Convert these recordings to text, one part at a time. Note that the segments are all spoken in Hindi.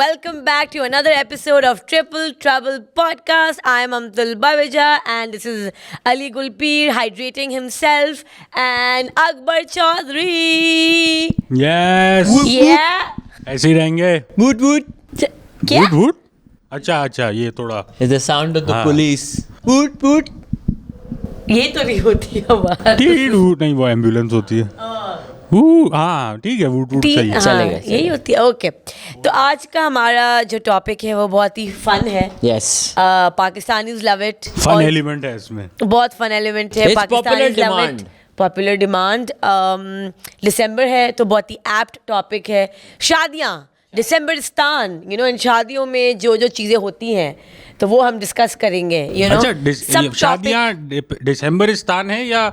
welcome back to another episode of Triple Trouble Podcast. I am Amtul Baweja and this is Ali Gulpir hydrating himself and Akbar Chaudhary. Yes. Yeah. ऐसे ही रहेंगे. Woot woot क्या? वुड अच्छा ये थोड़ा is the sound of the हाँ. police. Woot woot. ये तो नहीं होती आवाज. वुड नहीं, वो एम्बुलेंस होती है. हाँ ठीक है, वुड सही है. हाँ, चलेगा, यही होती है. ओके, तो आज का हमारा जो टॉपिक है वो बहुत ही फन है. Yes. Pakistanis love it. Fun element है इसमें. बहुत फन एलिमेंट है. It's popular demand. Popular demand. दिसंबर है तो बहुत ही एप्ट टॉपिक है. शादियाँ, दिसंबरिस्तान, इन शादियों में जो जो चीज़ें होती हैं तो वो हम डिस्कस करेंगे. अच्छा, शादियाँ दिसंबरिस्तान है या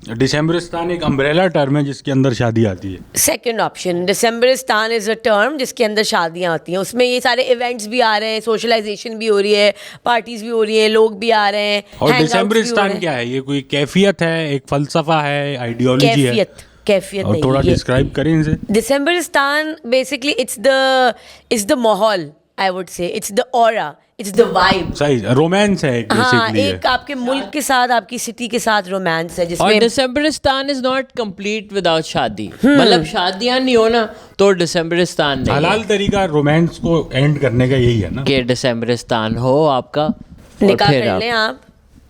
दिसंबरिस्तान एक अम्ब्रेला टर्म है जिसके अंदर शादी आती है? सेकेंड ऑप्शन, दिसंबरिस्तान इज़ अ टर्म जिसके अंदर शादियाँ होती हैं. उसमें ये सारे इवेंट्स भी आ रहे हैं, सोशलाइजेशन भी हो रही है, पार्टीज भी हो रही हैं, लोग भी आ रहे हैं. और दिसंबरिस्तान क्या है? ये कोई कैफियत है, एक फलसफा है, आइडियोलॉजी है? कैफियत और नहीं, थोड़ा डिस्क्राइब करें इसे. दिसंबरिस्तान बेसिकली इट्स द माहौल. I would say it's the aura, it's the vibe. सही, रोमांस है हाँ, बेसिकली. एक आपके मुल्क के साथ, आपकी सिटी के साथ रोमांस है और जिसमें दिसंबरिस्तान इज नॉट कंप्लीट विदाउट शादी. मतलब शादियां नहीं हो ना तो दिसंबरिस्तान नहीं. हलाल तरीका रोमांस को एंड करने का यही है ना कि दिसंबरिस्तान हो आपका और निकाह फिर कर लें आप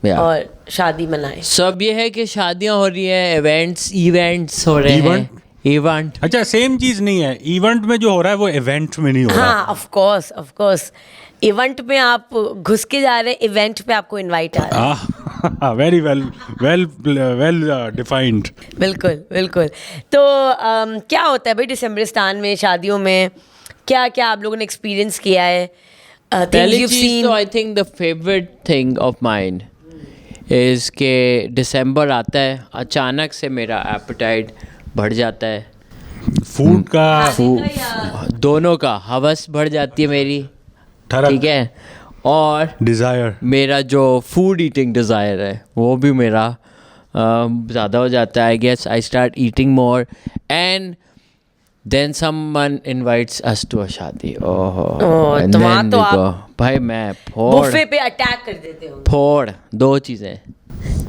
Yeah. और शादी मनाएं. सब ये है कि शादियां हो रही हैं, इवेंट्स हो रहे हैं. इवेंट अच्छा, सेम चीज नहीं है. इवेंट में जो हो रहा है वो इवेंट में नहीं हो रहा. हाँ, ऑफ कोर्स इवेंट में आप घुस के जा रहे हैं, इवेंट पे आपको इनवाइट आ रहा है. Very well defined. बिल्कुल. तो क्या होता है भाई दिसंबरिस्तान में शादियों में? क्या क्या आप लोगों ने एक्सपीरियंस किया है? पहली चीज तो I think the favourite thing of mind is के दिसंबर आता है, अचानक से मेरा एपेटाइट बढ़ जाता है. फूड का दोनों का हवस बढ़ जाती है मेरी. ठीक है. और डिज़ायर, मेरा जो फूड ईटिंग डिज़ायर है वो भी मेरा ज़्यादा हो जाता है. I guess I start eating more and then someone invites us to a shaadi. तो वहाँ तो आप भाई मैं बुफे पे अटैक कर देते हो. फोड़ दो चीज़ें.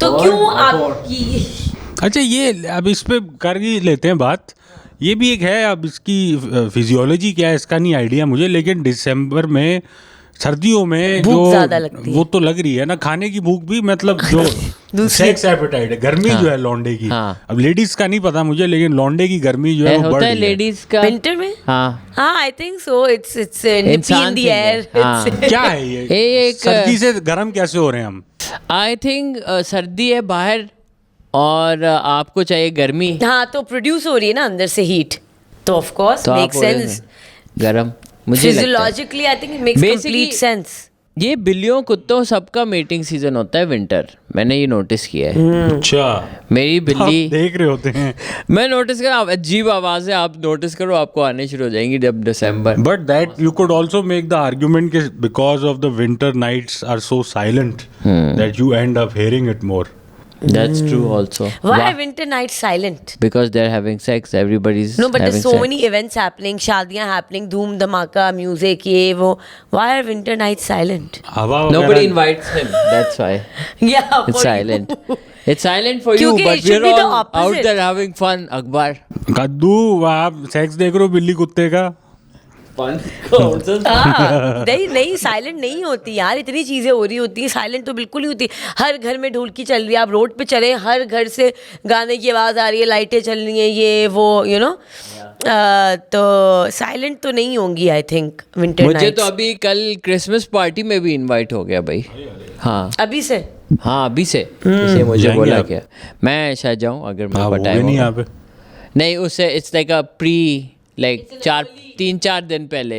तो क्यों आपकी अच्छा ये अब इस पे कर ही लेते हैं बात. ये भी एक है. अब इसकी फिजियोलॉजी क्या है इसका नहीं आइडिया मुझे, लेकिन दिसंबर में, सर्दियों में भूख जो ज़्यादा लगती है. वो तो लग रही है ना, खाने की भूख भी. मतलब जो सेक्स एपेटाइट है, गर्मी जो है लौंडे की. हाँ. अब लेडीज का नहीं पता मुझे, लेकिन लौंडे की गर्मी जो है वो बढ़ होता है रही है. लेडीज का विंटर में? हाँ I think so. It's nippy in the thing है. एयर. हाँ. क्या है ये? एक सर्दी से गर्म कैसे हो रहे हैं हम? आई थिंक सर्दी है बाहर और आपको चाहिए गर्मी. हाँ, तो प्रोड्यूस हो रही है ना अंदर से हीट, तो ऑफ कोर्स तो मेक आप हो रहे सेंस. हैं गरम. मुझे लगता है physiologically I think it makes Basically, complete sense. ये बिल्लियों कुत्तों सबका मीटिंग सीजन होता है विंटर. मैंने ये नोटिस किया है. अच्छा, मेरी आप बिल्ली देख रहे होते हैं. मैं नोटिस कर, आप अजीब आवाज़ है, आप नोटिस करो, आपको आने शुरू हो जाएंगी जब दिसंबर. But that you could also make the argument कि because of the winter nights are so silent that you end up hearing it more. That's true also. Why are winter nights silent? Because they're having sex. Everybody's No, but having there's so sex. many events happening, शादियाँ happening, धूम धमाका, music, ये वो. Why are winter nights silent? हवा Nobody वगैरह- invites him. That's why Yeah, for it's silent. you. It's silent for you, क्योंकि but it should we're be the all out opposite. there having fun. Akbar. कद्दू, आप सेक्स देख रहे हो बिल्ली कुत्ते का? Fun. नहीं साइलेंट नहीं होती यार. इतनी चीज़ें हो रही होती हैं, साइलेंट तो बिल्कुल नहीं होती. हर घर में ढोलकी चल रही है, आप रोड पे चले, हर घर से गाने की आवाज़ आ रही है, लाइटें चल रही हैं, ये वो तो साइलेंट तो नहीं होंगी आई थिंक विंटर मुझे नाइट्स. तो अभी कल क्रिसमस पार्टी में भी इनवाइट हो गया भाई. हाँ अभी से हाँ अभी से किसी ने मुझे जाएंगे बोला आप? क्या मैं शायद जाऊँ अगर हाँ, मैं वो टाइम नहीं होगा. यहाँ पे. नहीं उससे it's like a pre like 3-4 दिन पहले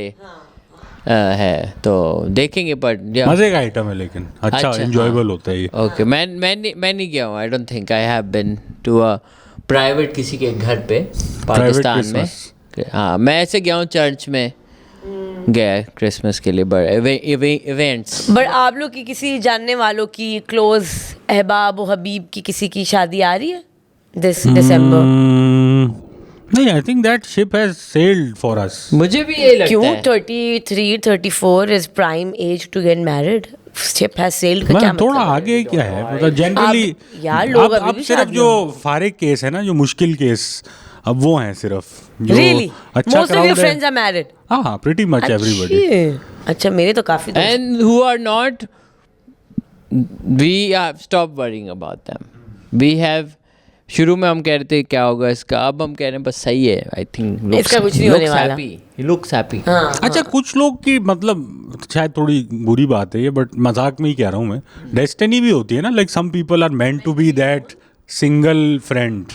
है तो देखेंगे. पर मजे का आइटम है, लेकिन अच्छा एंजॉयबल होता है ये. ओके. मैं नहीं गया हूँ. I don't think I have been to a private किसी के घर पे पाकिस्तान में. हाँ मैं ऐसे गया हूँ चर्च में गया क्रिसमस के लिए. But events. बट आप लोग की किसी जानने वालों की क्लोज अहबाब व हबीब की किसी की शादी आ रही है दिस दिसंबर? नहीं, I think that ship has sailed for us. मुझे भी यही लगता क्यों है. 33, 34 is prime age to get married? Ship has sailed का क्या मैं थोड़ा मतलब? आगे क्या है मतलब जनरली यार, लोग अभी अब भी सिर्फ शादी जो फारिग केस है ना, जो मुश्किल केस, अब वो हैं सिर्फ जो Really? अच्छा Most of your crowd है. friends are married. हाँ, pretty much everybody. अच्छा, मेरे तो काफी दोस्त हैं। And who are not, we have stopped worrying about them. We have, शुरू में हम कह रहे थे क्या होगा इसका, अब हम कह रहे हैं बस सही है. आई थिंक इसका कुछ नहीं होने वाला। Looks happy. हाँ, अच्छा, कुछ लोग की मतलब शायद थोड़ी बुरी बात है ये, बट मजाक में ही कह रहा हूँ मैं, डेस्टिनी भी होती है ना, like some people are meant to be that single friend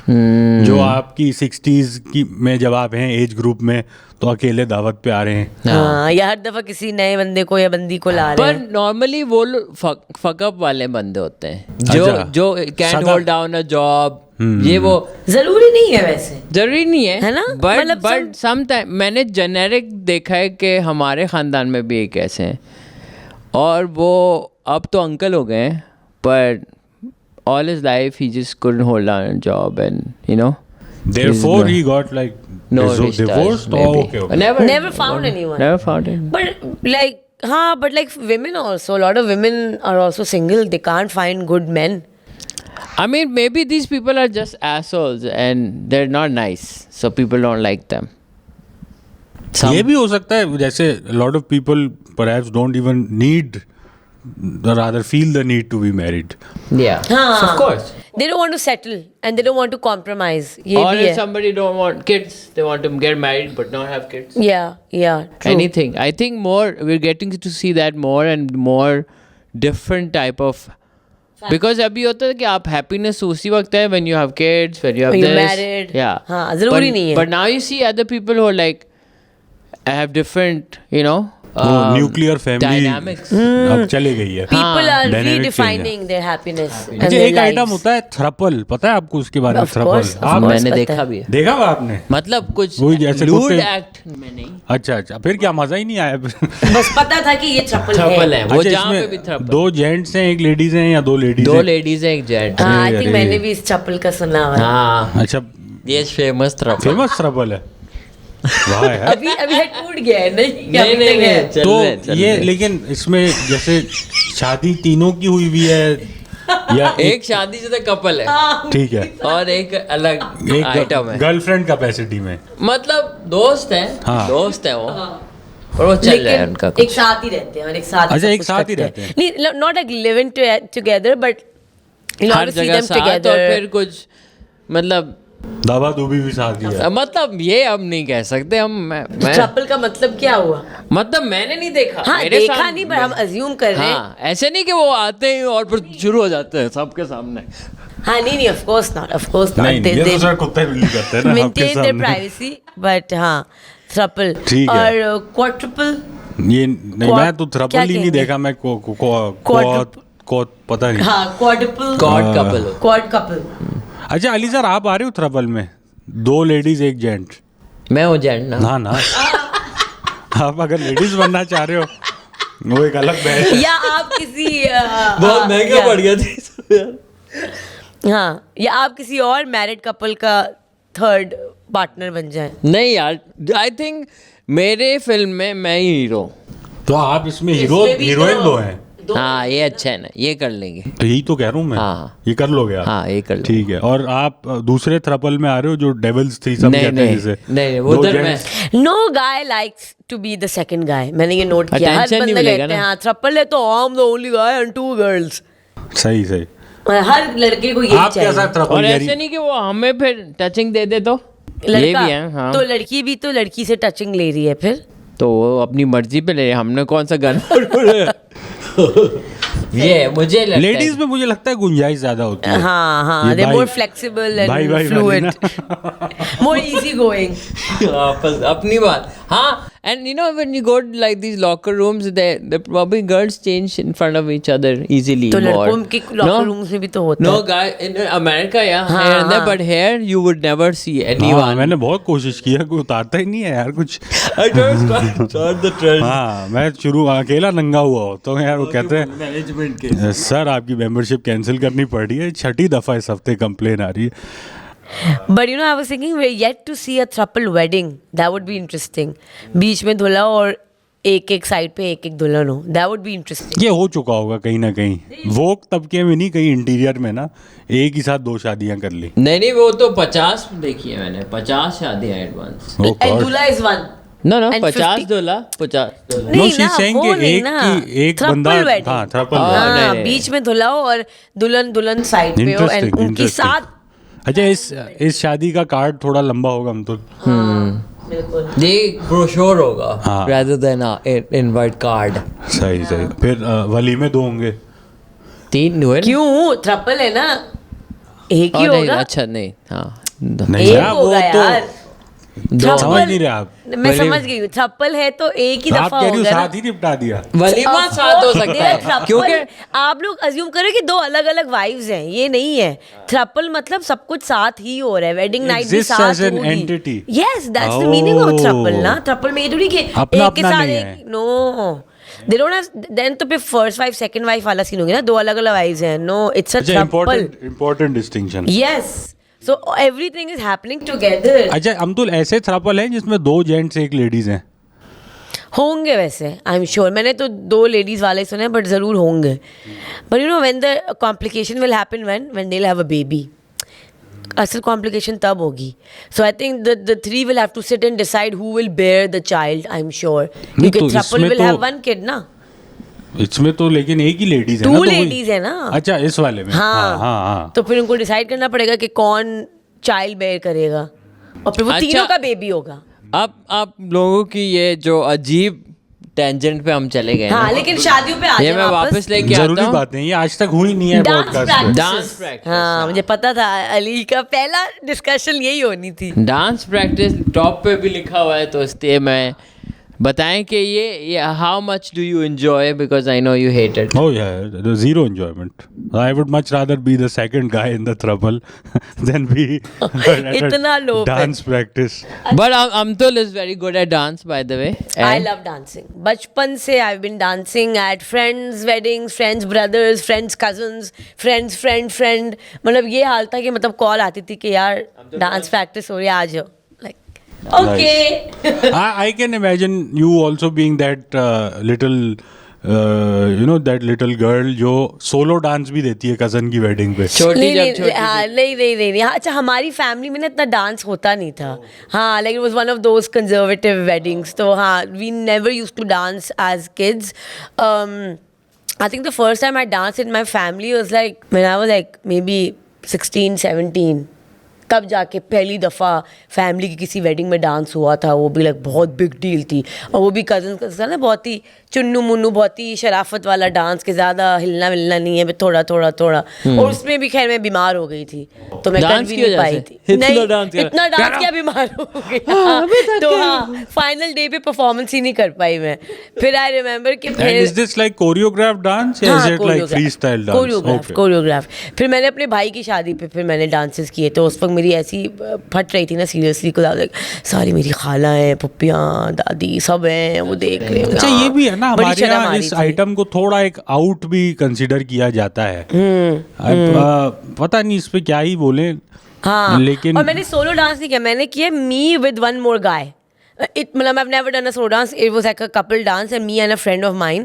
जो आपकी 60s की में जब आप हैं एज ग्रुप में तो अकेले दावत पे आ रहे हैं. हाँ, या हर दफा किसी नए बंदे को या बंदी को ला रहे पर हैं। नॉर्मली वो लोग फकअप वाले बंदे होते हैं जो अच्छा। जो कैन सदा- होल्ड डाउन अ जॉब. ये वो जरूरी नहीं है वैसे। जरूरी नहीं है, है ना? बट मतलब बट सम टाइम मैंने जेनेरिक देखा है कि हमारे ख़ानदान में भी एक ऐसे हैं और वो अब तो अंकल हो गए हैं, पर all his life he just couldn't hold down a job and you know Therefore he got like no rishtas, divorced. maybe. Oh, okay. Never found anyone. Never found it. But like, but like women also, a lot of women are also single. They can't find good men. I mean, maybe these people are just assholes and they're not nice, so people don't like them. ये भी हो सकता है, जैसे lot of people perhaps don't even need or rather feel the need to be married. Yeah, हाँ. of course. They don't want to settle and they don't want to compromise. ये Or भी if है. somebody don't want kids, they want to get married but not have kids. Yeah, true. Anything. I think more we're getting to see that more and more different type of. Because अभी होता है कि आप happiness उसी वक्त है when you have kids, when you have When you're this. married. Yeah. हाँ, ज़रूरी But- नहीं है. But now you see other people who are like have different, you know. वो न्यूक्लियर फैमिली dynamics. अब चले गई है. People are Dynamic redefining their happiness and अच्छा, their एक आइटम lives. होता है थ्रपल, पता है आपको उसके बारे में? Of थ्रपल course, of आप course. मैंने पता देखा है। भी है. देखा हुआ आपने? मतलब कुछ वही जैसे lewd कुत्ते- act में नहीं. अच्छा, फिर क्या मजा ही नहीं आया? बस पता था कि ये चप्पल थ्रपल है वो, अच्छा, जहाँ पे इसमें भी थ्रपल. दो जेंट्स हैं, एक लेडीज हैं या दो लेडीज दो हैं? लेडीज हैं, एक जेंट. हाँ, आई अरे, थिंक अरे। मैंने भी इस चप्पल का सुना हुआ है। हाँ, अच्छा, ये फेमस थ्रपल. फेमस थ्रपल है. वाह यार. अभी ये टूट गया है नहीं? नहीं नहीं नहीं, चल तो रहे हैं, चल ये रहे हैं. लेकिन इसमें जैसे शादी तीनों की हुई हुई है या एक शादीशुदा कपल है ठीक है, और एक अलग आइटम है. गर्लफ्रेंड कैपेसिटी में. मतलब दोस्त है, हाँ. दोस्त है वो, और वो चल रहा है उनका लेकिन एक कुछ. साथ ही रहते हैं और एक साथ अच्छा, सब एक कुछ साथ ही करते रहते हैं. नहीं, not like living together but हर जगह साथ, और फिर कुछ मतलब दवा दूबी भी साथ ही है. मतलब ये अब नहीं कह सकते हम. मैं चप्पल का मतलब क्या हुआ? मतलब मैंने नहीं देखा. हाँ, मेरे देखा साथ- नहीं पर हम अज्यूम कर रहे हैं। हाँ, ऐसे नहीं कि वो आते हैं और फिर शुरू हो जाते हैं सबके सामने. हाँ, नहीं, ऑफ कोर्स नॉट नहीं, ये तो सर कुत्ते बिल्ली करते हैं ना आपके मेंटेन देयर सामने. प्राइवेसी बट हाँ, थ्रपल ठीक है. और क्वाड्रुपल ये नहीं, मैं तो क्या थ्रपल ही नहीं कहेंगे? देखा. मैं को पता नहीं. हाँ, quadruple God couple. Quad couple. अच्छा अली सर, आप आ रहे हो थ्रपल में? दो लेडीज एक जेंट? मैं हूँ जेंट ना. ना आप अगर लेडीज बनना चाह रहे हो वो एक अलग बैच है. या आप किसी बहुत महंगा पड़ गया था. हाँ, या आप किसी और मैरिड कपल का थर्ड पार्टनर बन जाए। नहीं यार, आई थिंक मेरे फिल्म में मैं ही हीरो. तो आप इसमें इसमें भी हीरोइन तो- दो हैं? हाँ, ये अच्छा है ना, ये कर लेंगे. तो यही तो कह रहा हूँ मैं. हाँ. ये कर लोगे आप? हाँ, ये कर लो. ठीक है. और आप दूसरे थ्रपल में आ रहे हो जो डेविल्स थ्री सब नहीं कहते हैं नहीं जिसे? नहीं, दो उधर मैं gents- no guy likes to be the second guy. मैंने ये नोट किया। हर Attention नहीं बंदा मिलेगा कहते हैं ना। हाँ थ्रपल है तो I am the only guy and two girls. सही सही. हर लड़के को यही आप कैसा चाहिए। थ्रपल और कह ऐसे रही? नहीं कि वो हमें फिर टचिंग दे दे तो ये लड़का भी है. हाँ, तो लड़की भी तो लड़की से टचिंग ले रही है फिर। तो वो अपनी मर्जी पे ले रहे हैं, हमने कौन सा गन ये मुझे लगता है लेडीज में मुझे लगता है गुंजाइश ज्यादा होती है. हाँ हाँ, ये दे भाई- मोर फ्लेक्सिबल भाई एंड वाली फ्लूइड, ना. More easy going. बस अपनी बात. हाँ, and you know when you go to like these locker rooms, the probably girls change in front of each other easily. तो more. लड़कों के No? लॉकर रूम्स में भी तो होता No है। guy in America, yeah, हाँ, here and there, हाँ. but here you would never see हाँ, anyone. मैंने बहुत कोशिश की है, कोई उतारता ही नहीं है यार कुछ. I don't start the trend. हाँ, मैं शुरू अकेला नंगा हुआ हो तो यार वो कहते हैं Management के. सर आपकी मेंबरशिप कैंसिल करनी पड़ रही है. छठी दफा इस हफ्ते कंप्लेन आ रही है. But you know, I was thinking we're yet to see a thruple wedding. That would be interesting. बीच में दूल्हा और एक एक साइड पे एक एक दुल्हन हो. That would be interesting. ये हो चुका होगा कहीं ना कहीं, वोक तबके में नहीं, कहीं इंटीरियर में ना एक ही साथ 2 शादियां कर ली. नहीं वो तो 50 देखी है मैंने, 50 शादियां advance. Oh And God. Dulha is one. No And 50 50 dollar 50 dollar. No, नहीं she's ना, saying वो कि नहीं एक ना. की एक Thruple बंदा, wedding. हाँ thruple हाँ, wedding. नहीं, हाँ, नहीं. बीच में दूल्हा हो और दुल्हन साइड पे हो Interesting, and उनकी interesting. साथ. अच्छा, इस शादी का कार्ड थोड़ा लंबा होगा हम तो. बिल्कुल. ये ब्रोशोर होगा हाँ. rather than a invite card. सही. फिर वलीमे 2 होंगे. 3 हुए ना? क्यों? थ्रपल है ना, एक ही नहीं, होगा. अच्छा नहीं, हाँ. नहीं एक यार, वो होगा तो यार. समझ नहीं रहे आप. मैं समझ गई हूँ. थ्रपल है तो एक ही आप दफा कह रही हो होगा ना. साथ ही निपटा दिया. वलीमा साथ हो सकता है थ्रपल, क्योंकि आप लोग अज्यूम करें कि 2 अलग अलग वाइव्स हैं, ये नहीं है. थ्रपल मतलब सब कुछ साथ ही हो रहा है, वेडिंग नाइट भी Exists साथ as an होगी. entity. Yes, that's the meaning of throuple ना. थ्रपल में ये थोड़ी कि अपना एक के अपना साथ नहीं एक. है. No, they don't have. Then तो फिर फर्स्ट वाइफ सेकंड वाइफ वाला सीन होगी ना, 2 अलग अलग वाइव्स हैं. नो, इट्स अ अच्छा, throuple. Important distinction. Yes, so everything is happening together. अच्छा, अमतुल ऐसे थ्रपल हैं जिसमें 2 जेंट्स 1 लेडीज हैं. होंगे वैसे, आई एम श्योर. मैंने तो 2 लेडीज वाले सुने, बट ज़रूर होंगे. But you know when the complication will happen when they will have a baby. असल कॉम्प्लिकेशन तब होगी. So I think the 3 will have to sit and decide who will bear the child. I am sure, क्योंकि तो थ्रपल इसमें विल तो- हैव 1 किड ना. इसमें तो लेकिन एक ही लेडीज है ना. 2 तो वही- लेडीज है ना. अच्छा, इस वाले में. हाँ. तो फिर उनको डिसाइड करना पड़ेगा कि कौन चाइल्ड बेयर करेगा, और फिर वो अच्छा। तीनों का बेबी होगा. अब आप लोगों की ये जो अजीब टेंजेंट पे हम चले गए हाँ, ना, लेकिन शादियों पे आ ये जाए मैं वापस लेके जरूरी आता हूँ. बात नहीं, ये आज तक हुई नहीं है डांस पॉडकास्ट पे. Dance practice. practice, हाँ, मुझे पता था अली का पहला डिस्कशन यही होनी थी. डांस प्रैक्टिस टॉप पे भी लिखा हुआ है, तो इसलिए मैं बताएं कि ये how much do you enjoy, because I know you hate it. Oh yeah, there's zero enjoyment. I would much rather be the second guy in the trouble than be at इतना low a dance practice. But Amtul is very good at dance by the way. I love dancing. बचपन से I've been dancing at friends' weddings, friends' brothers, friends' cousins, friend. मतलब ये हाल था कि मतलब कॉल आती थी कि यार डांस प्रैक्टिस हो रही है, आ जाओ. Like, okay. I can imagine you also being that little that little girl जो सोलो डांस भी देती है कजन की वेडिंग पे. छोटी जब छोटी हाँ, नहीं. हाँ, अच्छा, हमारी फैमिली में ना इतना डांस होता नहीं था. हाँ, like it was one of those conservative weddings. तो हाँ, we never used to dance as kids. I think the first time I danced in my family was like when I was like maybe 16, 17. तब जाके पहली दफ़ा फैमिली की किसी वेडिंग में डांस हुआ था. वो भी लाइक बहुत बिग डील थी, और वो भी कज़न का था ना, बहुत ही चुन्नू मुन्नू, बहुत ही शराफत वाला डांस के, ज़्यादा हिलना मिलना नहीं है, थोड़ा. और उसमें भी खैर मैं बीमार हो गई थी, तो मैं कर डांस भी की नहीं वजह पाई से? थी. इतना नहीं, डांस किया? इतना डांस किया, बीमार हो गई. तो हाँ, फाइनल डे पे परफॉर्मेंस ही नहीं कर पाई मैं. फिर आई रिमेम्बर कि And is this like choreographed dance or is it like freestyle dance? Choreograph. फिर मैंने अपने भाई की शादी पे फिर मैंने डांसेस किए, तो उस वक्त मेरी ऐसी फट रही थी ना, सीरियसली को सारी मेरी खाला हैं, पप्पियाँ, दादी सब हैं, वो देख रहे हैं. अच्छा, ये भी है ना बड़ी हमारे शर्म आ यहाँ रही इस थी. आइटम को थोड़ा एक आउट भी कंसिडर किया जाता है. अब, पता नहीं इस पे क्या ही बोले. हाँ, लेकिन और मैंने सोलो डांस नहीं किया, मैंने किया मी विद वन मोर गाय. मतलब I've never done a solo dance. It was like a couple dance and me and a friend of mine.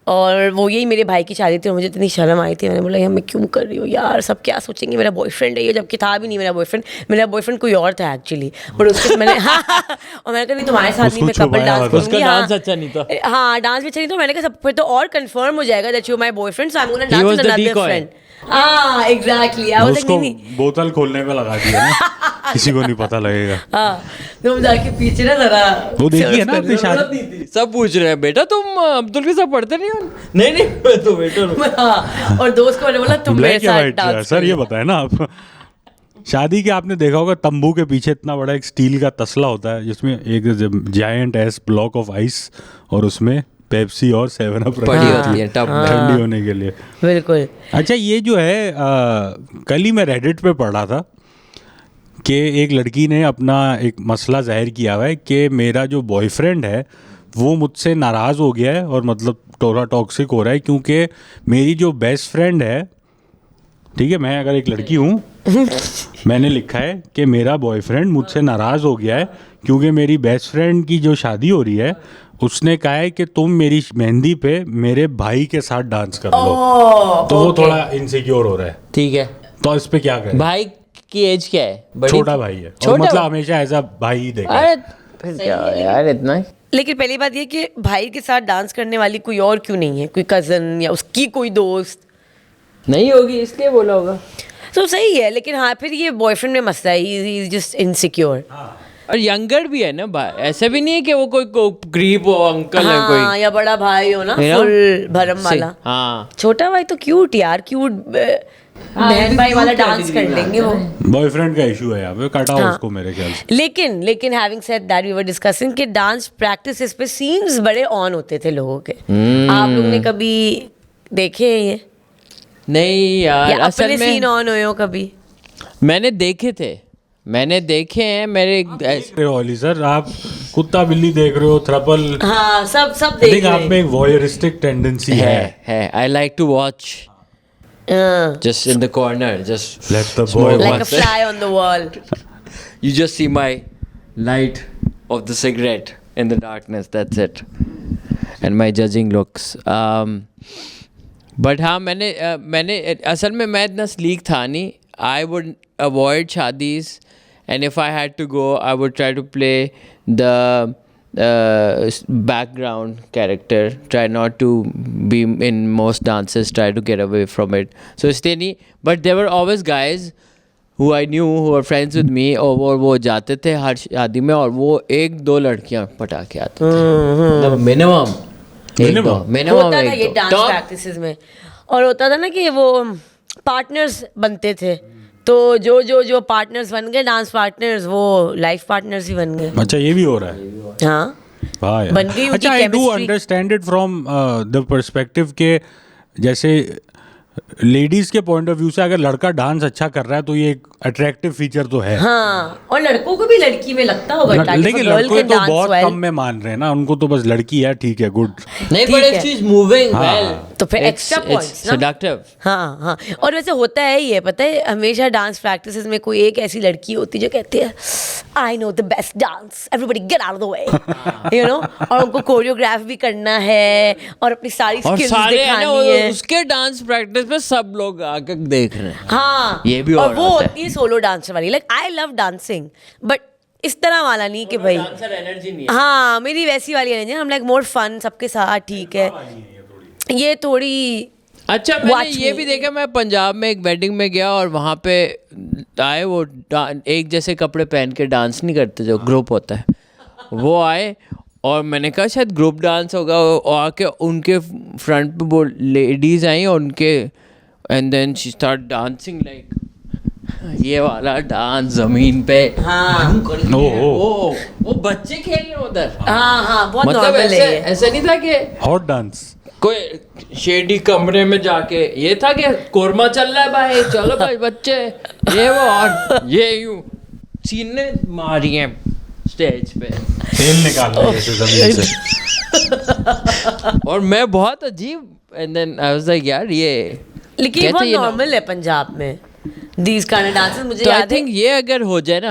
और वो यही मेरे भाई की शादी थी, और मुझे इतनी शर्म आई थी. मैंने बोला यार मैं क्यों कर रही हूँ यार, सब क्या सोचेंगे, मेरा बॉयफ्रेंड है ये, जबकि था भी नहीं मेरा बॉयफ्रेंड. मेरा बॉयफ्रेंड कोई और था एक्चुअली, बट उसके मैंने और मैंने कहा नहीं, तुम्हारे साथ नहीं, मैं उसको कपल डांस छुपाया उसका करूँगी. डांस अच्छा नहीं था. हाँ, डांस भी अच्छा नहीं था. मैंने कहा सब फिर तो और कंफर्म हो जाएगा that you my boyfriend, so I am gonna He dance was with the another decoy. Friend. हाँ, एग्जैक्टली. आई वाज उसको नहीं. बोतल खोलने पे लगा दिया ना, किसी को नहीं पता लगेगा. हाँ, तुम जाके पीछे ना जरा वो देखिए ना अपनी शादी. सब पूछ रहे हैं बेटा तुम अब्दुल के साथ पढ़ते नहीं हो? नहीं मैं तो बेटा हूँ. हाँ, और दोस्त को मैंने बोला तुम मेरे ब्लैक या साथ व्हाइट डांस सर, ये बताए ना आप. शादी के आपने देखा होगा तंबू के पीछे इतना बड़ा एक स्टील का तसला होता है जिसमें एक giant S block of ice, और उसमें पेप्सी और 7 अप पड़ी होती है टब में. ठंडी होने के लिए. बिल्कुल. अच्छा, ये जो है कल ही मैं रेडिट पे पढ़ा था कि एक लड़की ने अपना एक मसला जाहिर किया हुआ है कि मेरा जो बॉयफ्रेंड है वो मुझसे नाराज़ हो गया है, और मतलब थोड़ा टॉक्सिक हो रहा है, क्योंकि मेरी जो बेस्ट फ्रेंड है ठीक है, मैं अगर एक लड़की हूँ मैंने लिखा है कि मेरा बॉयफ्रेंड मुझसे नाराज़ हो गया है क्योंकि मेरी बेस्ट फ्रेंड की जो शादी हो रही है उसने कहा है कि तुम मेरी मेहंदी पे मेरे भाई के साथ डांस कर लो। तो वो थोड़ा इनसिक्योर हो रहा है। ठीक है, तो इस पे क्या करें? भाई की एज क्या है? बड़ी? छोटा भाई है, और छोटा मतलब भाई? हमेशा ऐसा भाई ही देखा है। अरे फिर क्या यार इतना। लेकिन पहली बात ये कि भाई के साथ डांस करने वाली कोई और क्यों नहीं है? कोई कजन या उसकी कोई दोस्त नहीं होगी इसलिए बोला होगा। तो सही है, लेकिन हाँ फिर ये बॉयफ्रेंड में मसला है, ही इज जस्ट इनसिक्योर। और यंगर भी है ना भाई, ऐसा भी नहीं है कि वो कोई गरीब हो, अंकल है कोई। हाँ, या बड़ा भाई हो ना, You know? फुल भरम वाला। हाँ, छोटा भाई तो क्यूट यार, क्यूट बहन भाई वाला डांस कर लेंगे वो। बॉयफ्रेंड का इशू है यहाँ पे, काटा हाँ। उसको मेरे ख्याल से। लेकिन having said that we were discussing कि डांस प्रैक्टिसेस पे सीन्स बड़े ऑन होते थे लोगों के। आप लोग ने कभी देखे हैं ये? नहीं यार या असल अपने सीन में ऑन हुए हो कभी? मैंने देखे हैं मेरे देख रहे हो अली सर, आप कुत्ता बिल्ली देख रहे हो, थ्रपल, हाँ सब आई देख थिंक रहे आप में एक वॉयरिस्टिक टेंडेंसी है। आई लाइक टू वॉच हैं। just in the corner, just Let the smoke boy Like a one. fly on the wall. You just see my light of the cigarette in the darkness. That's it. And my judging looks. But हाँ मैंने असल में मैं इतना sleek था नहीं. I would avoid शादीज, and if I had to go, I would try to play the background character. Try not to be in most dances. Try to get away from it. So इसलिए नहीं. But there were always guys who I knew who were friends with me, और वो जाते थे हर शादी में और वो एक दो लड़कियां पटा के आते थे। मिनिमम होता था ये डांस प्रैक्टिसेस में, और होता था ना कि वो पार्टनर्स बनते थे, तो जो पार्टनर्स बन गए, डांस पार्टनर्स, वो लाइफ पार्टनर्स ही बन गए। अच्छा, ये भी हो रहा है। हाँ, वाह यार। बन गई उनकी अच्छा, I do chemistry। Understand it from the perspective के जैसे लेडीज के पॉइंट ऑफ व्यू से अगर लड़का डांस अच्छा कर रहा है तो ये एक अट्रैक्टिव फीचर तो है। हाँ, और लड़कों को भी लड़की में लगता होगा। लेकिन लड़कों तो बहुत कम में मान रहे हैं ना, उनको तो बस लड़की है, ठीक है, गुड। नहीं, ठीक but है। if she's moving हाँ, well, तो फिर it's- extra it's points ना? seductive. हाँ, और वैसे होता है ये, पता है, हमेशा डांस प्रैक्टिसेस में कोई एक ऐसी लड़की होती है जो कहती है I know the best dance, everybody get out of the way, you know, और उनको कोरियोग्राफ भी करना है और अपनी सारी और स्किल्स सारे है ना दिखानी है। उसके डांस प्रैक्टिस में सब लोग आकर देख रहे हैं। हाँ, ये भी और और वो होता है। होती है सोलो डांसर वाली। Like I love dancing, but इस तरह वाला नहीं कि भाई एनर्जी नहीं हाँ मेरी वैसी वाली एनर्जी। हम लाइक मोर फन सबके साथ, ठीक है, ये थोड़ी। अच्छा, मैंने Watch ये me. भी देखा, मैं पंजाब में एक वेडिंग में गया और वहाँ पे आए वो एक जैसे कपड़े पहन के डांस नहीं करते जो ग्रुप होता है, वो आए और मैंने कहा शायद ग्रुप डांस होगा, और आके उनके फ्रंट पे वो लेडीज आई और उनके and then she start dancing like ये वाला डांस जमीन पे। हाँ वो बच्चे खेल रहे हैं उधर। हाँ, बहुत मतलब नॉर्मल है ये। ऐसा नहीं था कि हॉट डांस कोई शेडी कमरे में जाके, ये था कि कोरमा चल रहा है भाई, चलो भाई बच्चे, ये वो, और ये यूं सीने मारी हैं स्टेज पे, तेल निकाल रहे हैं जमीन से। और मैं बहुत अजीब, and then I was like यार ये लेकिन ये कहते बहुत ये ना- नॉर्मल है पंजाब में, दीज काइंड ऑफ डांसेस। मुझे तो आई याद है, थिंक ये अगर हो जाए ना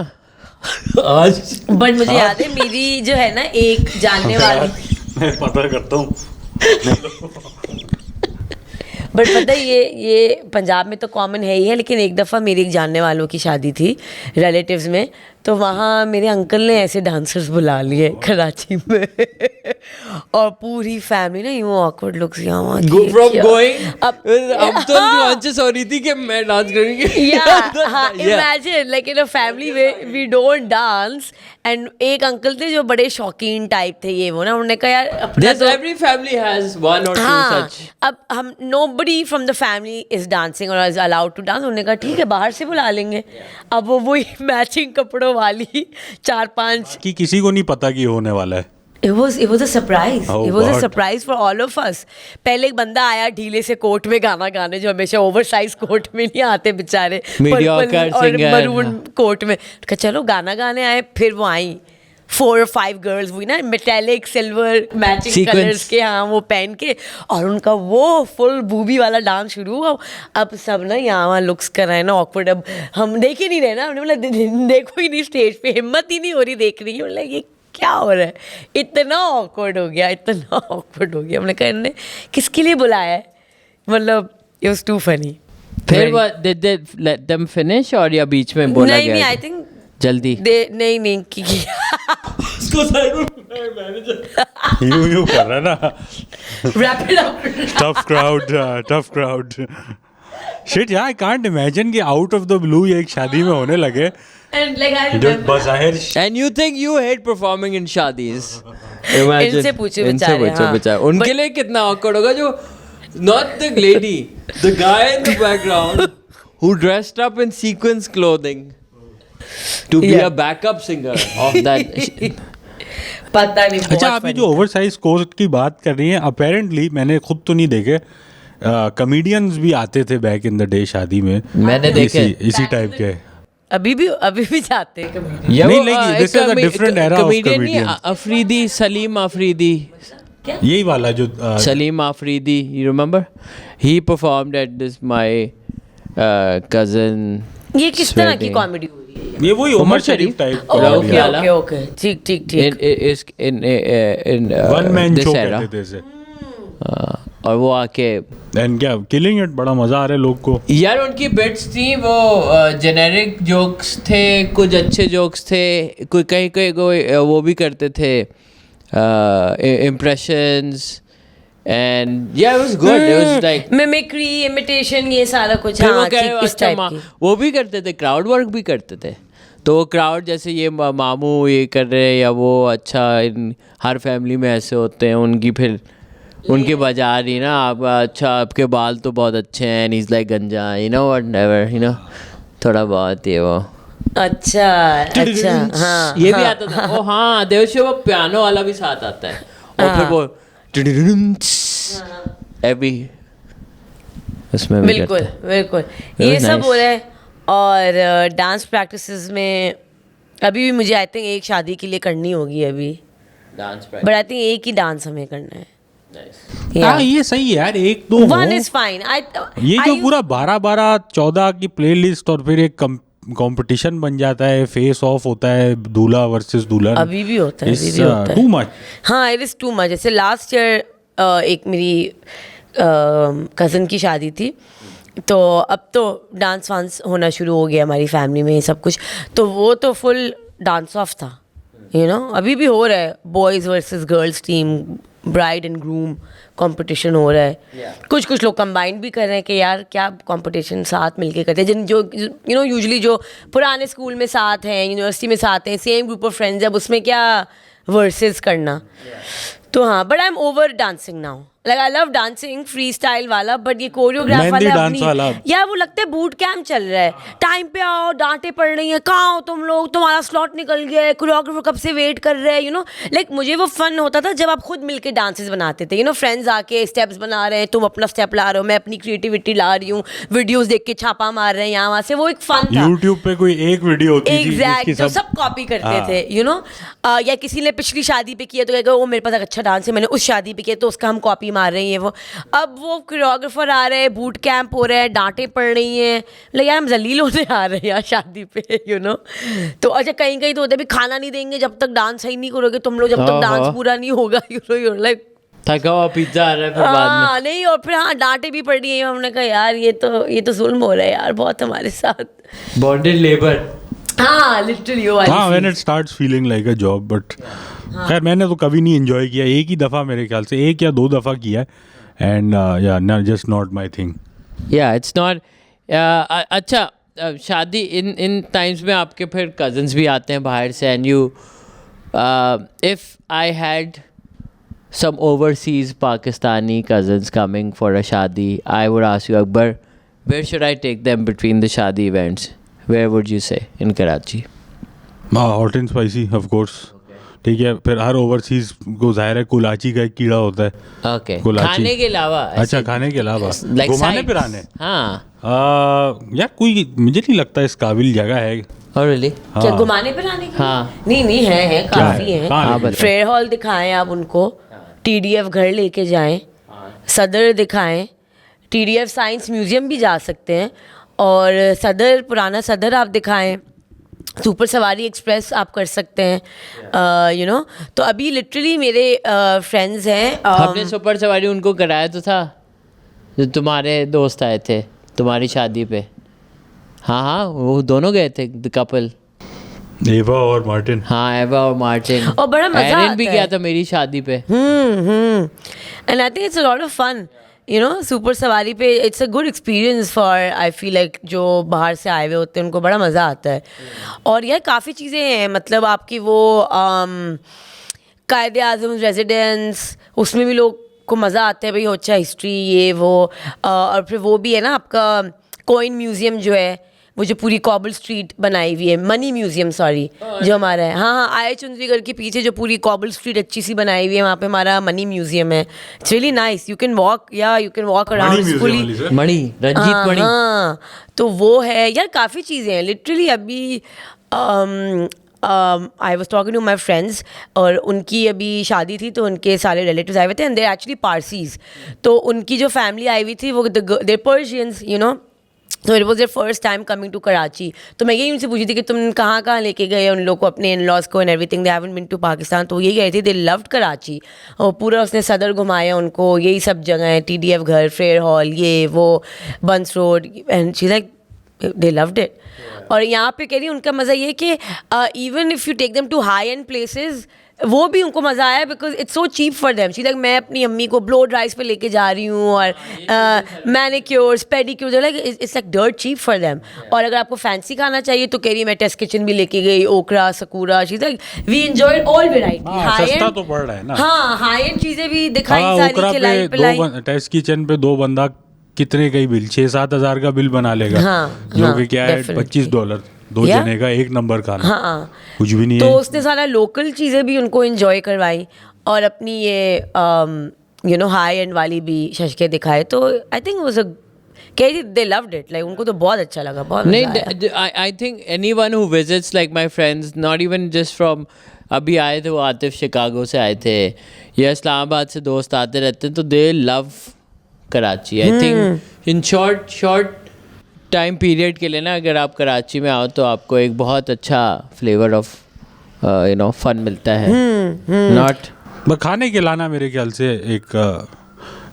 आज, बट मुझे याद है मेरी जो है ना एक जानने वाली, मैं पता करता हूँ। बट पता है ये पंजाब में तो कॉमन है ही है, लेकिन एक दफ़ा मेरी एक जानने वालों की शादी थी रिलेटिव्स में, तो वहाँ मेरे अंकल ने ऐसे डांसर्स बुला लिए कराची में और पूरी फैमिली ना यूँ ऑकवर्ड लुक्स यहाँ फ्रॉम गोइंग अब तो कॉन्शियस हो रही थी कि मैं डांस करूंगी। Imagine like in a family में वी डोंट डांस, एंड एक अंकल थे जो बड़े शौकीन टाइप थे, ये वो ना, उन्होंने कहा यार अपना तो एवरी फैमिली हैज वन और टू हाँ, सच। अब हम nobody from the family is dancing or is allowed to dance, उन्होंने कहा ठीक है बाहर से बुला लेंगे। अब वो वही मैचिंग कपड़ों वाली 4-5, कि किसी को नहीं पता कि होने वाला है। it was a surprise. Oh, it was a God. surprise for all of us. पहले एक बंदा आया ढीले से कोट में गाना गाने, जो हमेशा ओवर साइज कोट में नहीं आते बेचारे, Mediocre पर्पल और singer, मरून हाँ। कोट में, कहा चलो गाना गाने आए। फिर वो आई 4 or 5 गर्ल्स हुई ना metallic silver matching Sequence. Colours के, हाँ वो पहन के, और उनका वो फुल बूबी वाला डांस शुरू हुआ। अब सब ना यहाँ वहाँ लुक्स कर रहे हैं ना ऑकवर्ड। अब हम देख ही नहीं रहे ना, हमने बोला देखो ही नहीं स्टेज पे, हिम्मत ही नहीं हो रही देखने की। बोला ये क्या हो रहा है, इतना ऑकवर्ड हो गया, इतना ऑकवर्ड हो गया। हमने कहा इन्होंने किसके लिए बुलाया है, मतलब इट वाज टू फनी। फिर did they let them finish और या बीच में बोला नहीं गया नहीं, आई थिंक जल्दी नहीं उसको यूं कर रहा है ना, wrap it up. Tough crowd shit यार, आई कांट इमेजिन कि आउट ऑफ द ब्लू ये एक शादी में होने लगे एंड लाइक आई जो बज़ाहिर and you think you hate performing in शादीज। Imagine, इनसे पूछो इनसे बेचारे, पूछो हाँ। बेचारे, उनके लिए कितना awkward होगा, जो not the lady, the guy in the background who dressed up in sequins clothing to be Yeah. a backup singer of that पता नहीं। अच्छा, आप ये जो ओवरसाइज कोट की बात कर रही हैं, अपेरेंटली मैंने खुद तो नहीं देखे, कॉमेडियंस भी आते थे बैक इन द डे शादी में, मैंने देखे। इसी टाइप के। अभी भी जाते हैं कभी। या नहीं, वो, like, this is a different era of comedian नहीं, comedian. अफरीदी, सलीम अफरीदी, यही वाला जो Salim Afridi, you remember? He performed at this my cousin. ये किस तरह की wedding. कॉमेडी हो रही है? ये वही उमर शरीफ टाइप Rauki ओके वाला। ओके ओके, ठीक ठीक ठीक। In one man this show era. कहते थे इसे। और वो आके एंड क्या किलिंग इट, बड़ा मजा आ रहा है लोग को। यार उनकी बिट्स थी, वो जेनेरिक जोक्स थे, कुछ अच्छे जोक्स थे, कोई कहीं कहीं कोई वो भी करते थे इम्प्रेशंस, एंड या it was good, it was like mimicry, imitation, ये सारा कुछ। फिर वो हाँ, कह रहे ठीक, इस अच्छा टाइप की। वो भी करते थे, क्राउड वर्क भी करते थे। तो वो क्राउड जैसे ये मामू ये कर रहे हैं, या वो अच्छा हर फैमिली में ऐसे होते हैं, उनकी फिर उनकी बजा रही ना, आप अच्छा आपके बाल तो बहुत अच्छे हैं, एंड इज लाइक गंजा, you know what never, you know थोड़ा बहुत ये वो अच्छा अच्छा, हाँ ये भी आता था। ओ हाँ, देवशिव वो पियानो वाला भी साथ आता है, और फिर वो एवरी उसमें भी बिल्कुल करता है। बिल्कुल, Very ये सब nice. हो रहा है। और डांस प्रैक्टिसेस में अभी भी मुझे आई थिंक एक शादी के लिए करनी होगी अभी, डांस बट आई थिंक एक ही डांस हमें करना है। हाँ ये सही है यार, एक दो वन हो। Is fine. ये जो पूरा 12-12-14 की प्लेलिस्ट और फिर एक कंपटीशन बन जाता है, फेस ऑफ होता है, दूल्हा वर्सेस दुल्हन, अभी भी होता है, अभी भी होता है। Too much. हाँ, इट इज़ टू मच। जैसे लास्ट ईयर एक मेरी कज़न की शादी थी, तो अब तो डांस वांस होना शुरू हो गया हमारी फैमिली में, सब कुछ। तो वो तो फुल डांस ऑफ था, यू नो। अभी भी हो रहा है, boys versus girls team, bride and groom competition हो रहा है। कुछ लोग कंबाइन भी कर रहे हैं कि यार क्या कंपटीशन साथ मिलके करते हैं, जिन जो यू नो यूजुअली जो पुराने स्कूल में साथ हैं, यूनिवर्सिटी में साथ हैं, सेम ग्रुप ऑफ फ्रेंड्स, अब उसमें क्या वर्सेस करना। तो हाँ, but I am over dancing now. Like I love dancing free style वाला, बट ये कोरियोग्राफ मेहंदी वाला डांस वाला। यार वो लगता है बूट कैंप चल रहा है, टाइम पे आओ, डांटे पड़ रही हैं, कहाँ हो तुम लोग, तुम्हारा स्लॉट निकल गया है, कोरियोग्राफर कब से वेट कर रहे हैं, यू नो। लाइक मुझे वो फन होता था जब आप खुद मिलके डांसेस बनाते थे, यू नो। फ्रेंड्स आके स्टेप्स बना रहे हैं, तुम अपना स्टेप ला रहे हो, मैं अपनी क्रिएटिविटी ला रही हूँ, वीडियोस देख के छापा मार रहे हैं यहाँ वहाँ से, वो एक फन था। यूट्यूब पे कोई एक वीडियो होती थी एग्जैक्ट, जिसकी जो सब कॉपी करते थे, यू नो। या किसी ने पिछली शादी पे किया तो कहेगा वो मेरे पास एक अच्छा डांस है, मैंने उस शादी पे किया तो उसका हम कॉपी मार रहे हैं, ये वो। अब वो कोरियोग्राफर आ रहे हैं, बूट कैंप हो रहा है, डांटे पड़ रही हैं, लाइक यार हम जलील होने आ रहे हैं यार शादी पे, यू नो। तो अच्छा कहीं कहीं तो होता है भी खाना नहीं देंगे जब तक डांस सही नहीं करोगे तुम लोग, जब तक डांस पूरा नहीं होगा, यू नो। यूर लाइक थका हुआ पिज्जा आ रहा है फिर बाद में। हाँ नहीं, और फिर हाँ डांटे भी पड़ रही है। हमने कहा यार ये तो जुल्म हो रहा है यार बहुत हमारे साथ। Bonded labour. हाँ लिटरली वो हाँ, वाली when it starts feeling like a job. But खैर मैंने तो कभी नहीं एंजॉय किया, एक ही दफ़ा मेरे ख्याल से 1 या 2 दफ़ा किया है, एंड या जस्ट नॉट माय थिंग। या इट्स नॉट। अच्छा शादी इन टाइम्स में आपके फिर कजन्स भी आते हैं बाहर से, and you if I had some overseas Pakistani cousins coming for a shadi, I would ask you, Akbar, where should I take them between the shadi events? Where would you say in Karachi? Hot and spicy of course, ठीक है। फिर हर ओवरसीज को जाहिर है कुलाची का एक कीड़ा होता है। Okay. कुलाची। खाने के अलावा अच्छा, खाने के अलावा like घुमाने sides. फिराने। हाँ। यार कोई मुझे नहीं लगता इस काबिल जगह है और रियली क्या घुमाने पे लाने के लिए? हाँ। नहीं है क्या काफी है? है। कहाँ लेके फेयर हॉल दिखाएं आप उनको, TDF घर लेके जाएं, सदर दिखाएं, TDF साइंस म्यूजियम भी जा सकते हैं, और सदर पुराना सदर आप दिखाएं, सुपर सवारी एक्सप्रेस आप कर सकते हैं, यू नो। तो अभी लिटरली मेरे फ्रेंड्स हैं, हमने सुपर सवारी उनको कराया तो था जो तुम्हारे दोस्त आए थे तुम्हारी शादी पे। हाँ वो दोनों गए थे, द कपल। एवा और मार्टिन। हाँ एवा और मार्टिन। और बड़ा मजा एरन भी आता गया है। था मेरी शादी पे। And I think it's a lot of fun, you know. Super सवारी पे it's a good experience for, I feel like जो बाहर से आए हुए होते हैं उनको बड़ा मज़ा आता है। और यार काफ़ी चीज़ें हैं, मतलब आपकी वो कायदे आज़म रेजिडेंस, उसमें भी लोग को मज़ा आता है भाई, अच्छा हिस्ट्री ये वो। और फिर वो भी है ना आपका कॉइन म्यूज़ियम जो है, वो जो पूरी कॉबल स्ट्रीट बनाई हुई है, मनी म्यूजियम सॉरी, जो हमारा है। हाँ आय चुंदरीगढ़ के पीछे जो पूरी कॉबल स्ट्रीट अच्छी सी बनाई हुई है, वहाँ पे हमारा मनी म्यूजियम है। It's really nice, you can walk around fully. Mani, Ranjit Mani. हाँ, तो वो है यार, काफ़ी चीज़ें हैं लिटरली। अभी I was talking to my friends, और उनकी अभी शादी थी तो उनके सारे रिलेटिव्स आए हुए थे, एंड दे एक्चुअली पारसीज। तो उनकी जो फैमिली आई हुई थी वो दे पर्शियंस, यू नो। तो it was their first time coming to Karachi. तो मैं यही उनसे पूछी थी कि तुम कहाँ कहाँ लेके गए उन लोग को, अपने इन लॉज को and everything, they haven't been to Pakistan. तो यही गए थे, दे लव्ड कराची, और पूरा उसने सदर घुमाया उनको, यही सब जगह है, TDF घर, फेयर हॉल, ये वो, Burns Road, and she like they loved it. और यहाँ पे कह रही उनका मज़ा ये कि even if you take them to high end places, वो भी उनको मज़ा आया because it's so cheap for them. She like मैं अपनी अम्मी को ब्लो ड्राइज पे लेके जा रही हूँ, और manicures pedicures, like it's like dirt cheap for them. और अगर आपको फैंसी खाना चाहिए तो कह रही मैं टेस्ट किचन भी लेके गई, Okra Sakura, she like we enjoyed all variety. सस्ता तो पड़ रहा है ना। हाँ हाई एंड चीज़ें भी दिखाई, हाँ, सारी ओकरा खिलाई पे पिलाई। टेस्ट किचन पे 2 बंदा कितने का ही बिल, 6-7 हज़ार का बिल बना लेगा। हाँ, जो हाँ, कि क्या है definitely. $25 2 Yeah? जने का, 1 नंबर खाना। हाँ, कुछ भी नहीं तो है। उसने सारा लोकल चीज़ें भी उनको एंजॉय करवाई, और अपनी ये यू नो हाई एंड वाली भी शशके दिखाए। तो I think was a they loved it, like उनको तो बहुत अच्छा लगा, बहुत मजा आया। नहीं, I think anyone who visits, like my friends, not even just from, अभी आए थे वो आतिफ शिकागो से आए थे, या इस्लामाबाद से दोस्त आते रहते हैं, तो दे love Karachi. I think in short time period के लिए ना, अगर आप कराची में आओ तो आपको एक बहुत अच्छा flavour of you know fun मिलता है। नॉट खाने के लाना मेरे ख्याल से एक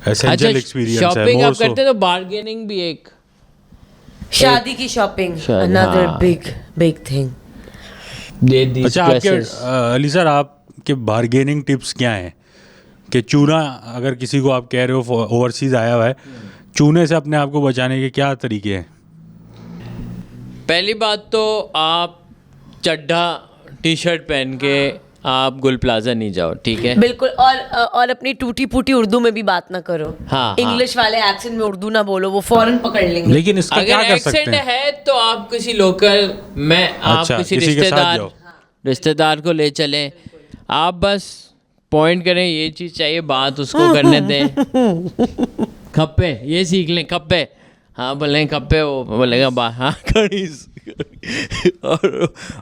एसेंशियल एक्सपीरियंस है। शॉपिंग आप करते हैं तो बार्गेनिंग भी एक शादी की शॉपिंग, शादी, अनदर हाँ। Big thing. अच्छा, आपके अली सर, आपके बार्गेनिंग टिप्स क्या हैं? कि चूना, अगर किसी को आप कह रहे हो ओवरसीज आया हुआ है, चूने से अपने आप को बचाने के क्या तरीके हैं? पहली बात तो आप चड्ढा टी शर्ट पहन के आप गुल प्लाजा नहीं जाओ, ठीक है? बिल्कुल। और अपनी टूटी फूटी उर्दू में भी बात ना करो। हाँ, इंग्लिश वाले एक्सेंट में उर्दू ना बोलो, वो फौरन पकड़ लेंगे। लेकिन इसका क्या अगर कर सकते एक्सेंट हैं? है तो आप किसी लोकल में, आप अच्छा, किसी किसी के साथ जाओ। रिश्तेदार को ले चलें, आप बस पॉइंट करें ये चीज़ चाहिए, बात उसको करने दें। खप्पे ये सीख लें, खप्पे, हाँ बोलें खप्पे, वो बोलेगा बा हाँ कड़ी।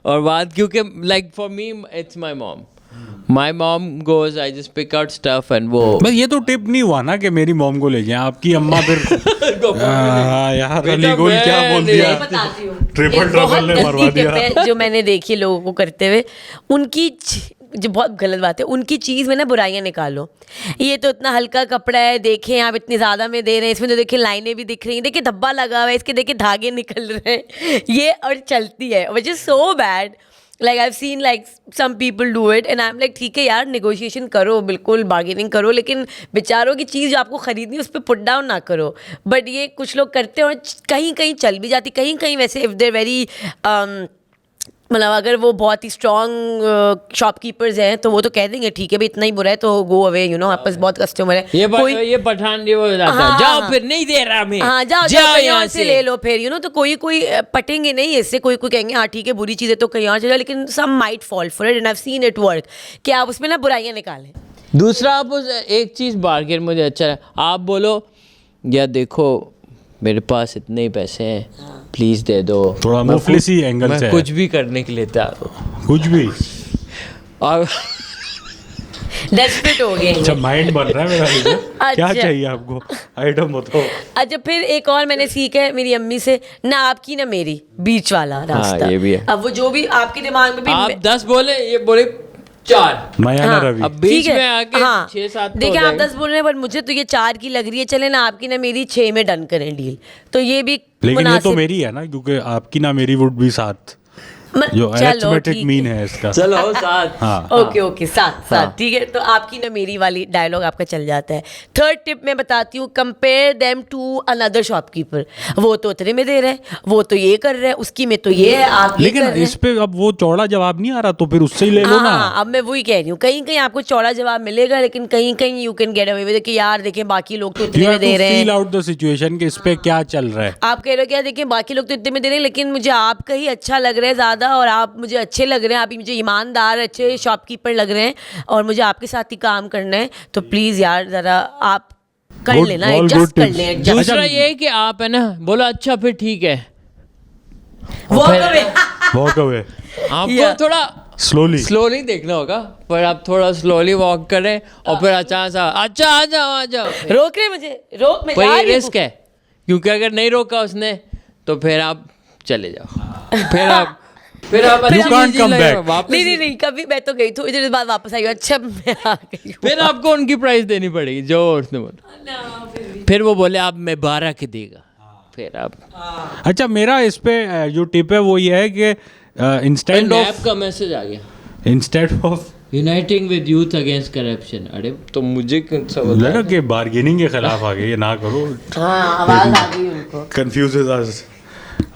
और बात, क्योंकि like for me it's my mom goes, I just pick out stuff and वो। बस ये तो टिप नहीं हुआ ना कि मेरी मॉम को ले जाएं, आपकी अम्मा फिर यार अली गोल क्या बोल दिया, बताती हूँ। ट्रिपल एक ट्रबल बहुत ने मरवा गंदी दिया। टिप है जो मैंने देखी है लोगों को करते हुए, उनकी जो बहुत गलत बात है, उनकी चीज़ में ना बुराइयां निकालो। ये तो इतना हल्का कपड़ा है, देखें आप इतनी ज़्यादा में दे रहे हैं, इसमें तो देखिए लाइनें भी दिख रही हैं, देखिए धब्बा लगा हुआ है, इसके देखिए धागे निकल रहे हैं, ये और चलती है, which is so bad. Like I have seen like some people do it, and I am like ठीक है यार, नेगोशिएशन करो, बिल्कुल बार्गेनिंग करो, लेकिन बेचारों की चीज़ जो आपको ख़रीदनी है उस पर पुट डाउन ना करो। बट ये कुछ लोग करते हैं और कहीं कहीं चल भी जाती, कहीं कहीं वैसे इफ़ देर वेरी मतलब अगर वो बहुत ही स्ट्रॉन्ग शॉपकीपर्स हैं तो वो तो कह देंगे ठीक है भाई इतना ही बुरा है तो गो अवे, यू नो, आपस बहुत कस्टमर है। ये पठान ये वो जाता है, हाँ, जाओ हाँ। फिर नहीं दे रहा मैं, हाँ जाओ जाओ कहीं और से ले लो फिर, यू नो। तो कोई पटेंगे नहीं इससे, कोई कहेंगे हाँ ठीक है बुरी चीज़ है तो कहीं और चलो, लेकिन some might fall for it and I have seen it work, कि आप उसमें ना बुराइयां निकालें। दूसरा आप एक चीज़ बार्गेन मुझे अच्छा है, आप बोलो या देखो मेरे पास इतने ही पैसे हैं, प्लीज दे दो। थोड़ा मैं मुफलिसी एंगल मैं से है। कुछ भी करने के लिए तैयार हूँ। कुछ भी। और डेस्परेट हो गए अच्छा माइंड बन रहा है मेरा लीजिए। क्या अच्छा। चाहिए आपको आइटम बताओ। अच्छा फिर एक और मैंने सीखा है मेरी अम्मी से, ना आपकी ना मेरी, बीच वाला रास्ता। ये भी है। अब वो जो भी आपके दिमाग में भी आप 10 बोले, ये बोले 4, माया ना हाँ। रवि। अब बीच ठीक है, में आके हाँ। 6-7 तो देखिए हो आप जाएंगे। 10 बोल रहे हैं बट मुझे तो ये 4 की लग रही है, चले ना आपकी ना मेरी 6 में डन करें डील, तो ये भी लेकिन ये तो मुनासिब। मेरी है ना, क्योंकि आपकी ना मेरी वुड भी 7, जो चलो अरिथमेटिक ठीक मीन है इसका। चलो 7। हाँ ओके ओके, 7 ठीक है, तो आपकी ना मेरी वाली डायलॉग आपका चल जाता है। थर्ड टिप मैं बताती हूँ, compare them to another shopkeeper. वो तो उतने में दे रहे हैं, वो तो ये कर रहे हैं, उसकी में तो ये है, आप ये लेकिन कर रहे इस पे अब वो चौड़ा जवाब नहीं आ रहा, तो फिर उससे ही ले लो ना। हाँ, अब मैं वही कह रही हूँ, कहीं कहीं आपको चौड़ा जवाब मिलेगा, लेकिन कहीं कहीं you can get away with कि यार देखें बाकी लोग तो यू इतने हैव में टू दे रहे फील हैं। आउट द सिचुएशन कि इस पे क्या चल रहा है। आप कह रहे हो क्या, देखिए बाकी लोग तो इतने में दे रहे हैं, लेकिन मुझे आपका ही अच्छा लग रहा है ज़्यादा, और आप मुझे अच्छे लग रहे हैं, आप ही मुझे ईमानदार अच्छे शॉपकीपर लग रहे हैं, और मुझे आपके साथ ही काम करना है, तो प्लीज़ यार ज़रा आप कर Good, लेना, all एडजस्ट good कर tips. लें adjust। दूसरा ये है कि आप है ना बोलो अच्छा फिर ठीक है, Walk away। वॉक अवे आपको Yeah. थोड़ा स्लोली। स्लोली देखना होगा, पर आप थोड़ा स्लोली वॉक करें और फिर अचानक सा अच्छा आ जाओ आ जाओ। रोक रहे मुझे, रोक, मैं पर जा ये रही हूँ। रिस्क है, क्योंकि अगर नहीं रोका उसने तो फिर आप चले जाओ, फिर आप अच्छी can't चीज़ come लगे, back. वापस नहीं नहीं नहीं, कभी मैं तो गई थी इधर बाद वापस आई हूँ, अच्छा मैं आ गई हूँ। फिर आपको उनकी प्राइस देनी पड़ेगी जो उसने बोला, फिर वो बोले आप मैं 12 के देगा, फिर आप अच्छा मेरा इस पे जो टिप है वो ये है कि इंस्टेड नैप ऑफ का मैसेज आ गया, instead of uniting with youth against corruption. अरे तो मुझे कौन सा बता लगा कि बार्गेनिंग के खिलाफ आ गए, ये ना करो, हाँ, आवाज़ आ गई उनको। confuses us.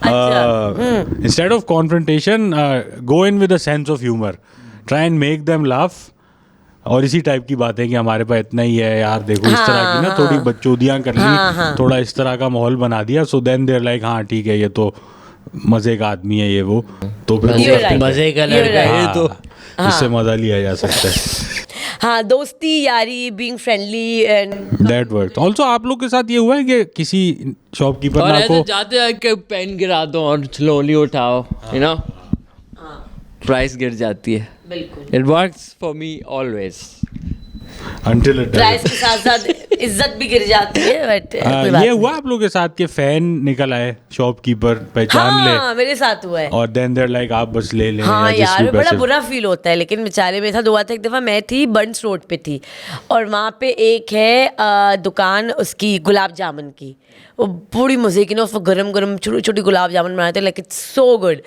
अच्छा, Instead of confrontation, go in with a sense of humor. Try and make them laugh. और इसी टाइप की बातें कि हमारे पास इतना ही है यार, देखो इस तरह की ना थोड़ी बच्चोदियाँ कर ली, थोड़ा इस तरह का माहौल बना दिया, सो देन देयर लाइक हाँ ठीक है ये तो मजे का आदमी है ये वो, तो फिर You're right. मजे का You're लड़का है right. तो इससे मजा लिया जा सकता है। हाँ, दोस्ती यारी, being friendly and that work. Also आप लोग के साथ ये हुआ है कि किसी शॉपकीपर और ने ऐसे आपको जाते जाके पेन गिरा दो और स्लोली उठाओ, यू नो प्राइस गिर जाती है। बिल्कुल it works for me always. until it price doesn't. के साथ साथ इज्जत भी गिर जाती है, बट ये हुआ आप लोग के साथ के फैन निकल आए, शॉपकीपर पहचान ले, हाँ, मेरे साथ हुआ है। और देन देयर लाइक आप बस ले लें हाँ या जिस यार, भी बड़ा पैसे। बुरा फील होता है, लेकिन बेचारे मेरे साथ हुआ था। एक दफ़ा मैं थी बंस रोड पे थी, और वहाँ पे एक है दुकान उसकी गुलाब जामुन की, वो पूरी मज़े की ना, उसको गरम गरम छोटी छोटी गुलाब जामुन बनाते थे, लाइक इट्स सो गुड,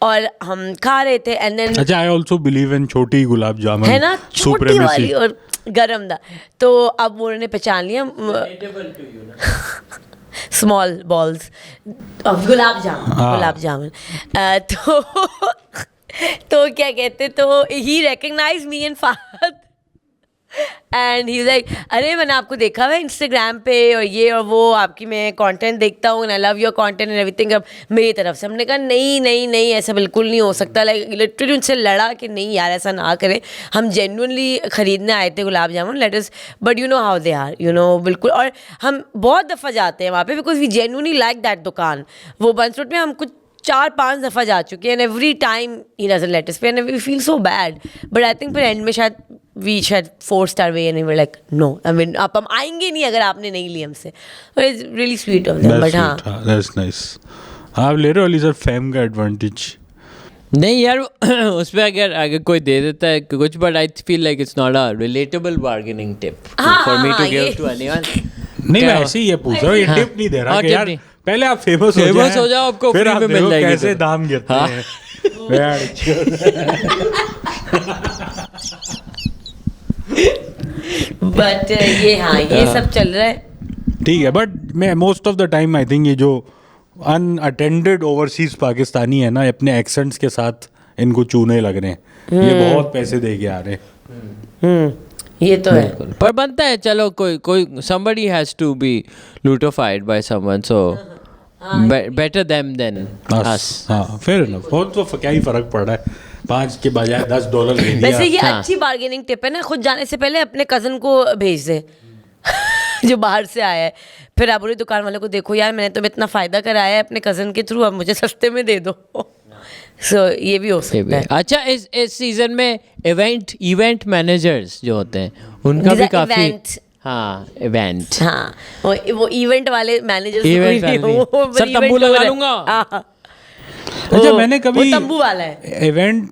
और हम खा रहे थे एंड देन अच्छा आई ऑल्सो बिलीव इन छोटी गुलाब जामुन है ना, छोटी वाली और गरम दा, तो अब उन्होंने पहचान लिया स्मॉल बॉल्स गुलाब जामुन तो क्या कहते, तो ही recognize me and Fahad and he like अरे मैंने आपको देखा हुआ है इंस्टाग्राम पे और ये और वो, आपकी मैं कंटेंट देखता हूँ, I love your content and everything. अब मेरी तरफ से हमने कहा नहीं नहीं नहीं, ऐसा बिल्कुल नहीं हो सकता। लाइक लिटरली उनसे लड़ा कि नहीं यार ऐसा ना करें, हम जेन्युइनली ख़रीदने आए थे gulab jamun, let us, but you know how they are, you know बिल्कुल। और हम बहुत दफ़ा जाते हैं वहाँ पे because we genuinely like that दुकान। वो बंस रोड में हम कुछ 4-5 दफ़ा जा चुके हैं, and every time he doesn't let us pay and we feel so bad, but I think फिर एंड में शायद वी शायद forced our way and we were like no, I mean आप हम आएंगे नहीं अगर आपने नहीं ली हमसे। It's really sweet of them, but हाँ दैट्स नाइस। आप ले रहे हो अली सर फेम का एडवांटेज? नहीं यार उस पर अगर कोई दे देता है कुछ, but I feel like it's not a relatable bargaining tip for me to give to anyone. नहीं मैं ऐसे ही ये पूछ रहा हूँ, ये हाँ। टिप नहीं दे रहा हाँ, कि टिप यार नहीं। पहले आप फेमस हो जाओ, आपको फिर free आप में मिल देखो जाएगी कैसे तो। दाम गिरते हाँ। हैं। बट ये हाँ ये सब चल रहा है। ठीक है, बट मैं most of the time I think ये जो अनअटेंडेड ओवरसीज पाकिस्तानी है ना, अपने एक्सेंट्स के साथ इनको चूने लग रहे हैं, ये बहुत पैसे दे के आ रहे हैं। ये तो है। पर बनता है, चलो कोई somebody has to be lutified by someone, so better them than us. हाँ फेयर इनफ। बहुत तो क्या ही फर्क पड़ रहा है, 5 के बजाय $10 दे दिया। वैसे ये हाँ। अच्छी बार्गेनिंग टिप है ना, खुद जाने से पहले अपने कज़न को भेज दे जो बाहर से आया है, फिर आप बोले दुकान वाले को देखो यार मैंने तो इतना फ़ायदा कराया है अपने कज़न के थ्रू, अब मुझे सस्ते में दे दो। सो ये भी हो सकता है। अच्छा, इस सीजन में इवेंट मैनेजर्स जो होते हैं उनका भी काफी Event. हाँ इवेंट हाँ, वो इवेंट वाले मैनेजर सर तंबू लगा लूंगा। अच्छा, मैंने कभी तंबू वाला है। इवेंट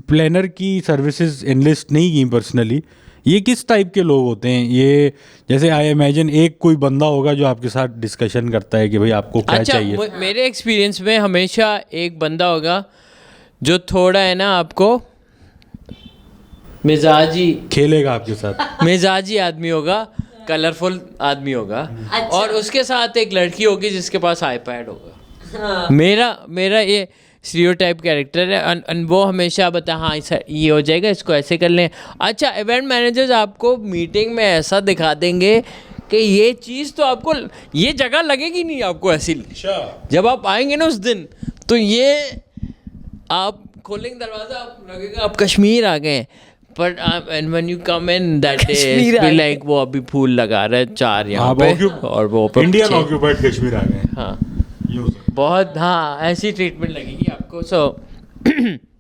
प्लानर की सर्विसेज एनलिस्ट नहीं की पर्सनली। ये किस टाइप के लोग होते हैं ये? जैसे आई इमेजिन एक कोई बंदा होगा जो आपके साथ डिस्कशन करता है कि भाई आपको क्या चाहिए। मेरे एक्सपीरियंस में हमेशा एक बंदा होगा जो थोड़ा है ना आपको मिजाजी खेलेगा आपके साथ, मिजाजी आदमी होगा, कलरफुल आदमी होगा। अच्छा। और उसके साथ एक लड़की होगी जिसके पास आईपैड होगा। मेरा ये स्टीरियोटाइप कैरेक्टर है। वो हमेशा बता हाँ ये हो जाएगा, इसको ऐसे कर लें। अच्छा, इवेंट मैनेजर्स आपको मीटिंग में ऐसा दिखा देंगे कि ये चीज़ तो आपको ये जगह लगेगी नहीं आपको ऐसी। जब आप आएंगे ना उस दिन तो ये आप खोलेंगे दरवाज़ा, आप लगेगा आप कश्मीर आ गए। But and when you come in that day like वो अभी फूल लगा रहे हैं 4 यहाँ पे और वो इंडियन ऑक्यूपाइड कश्मीर आ गए। हाँ बहुत, हाँ ऐसी ट्रीटमेंट लगेगी आपको। So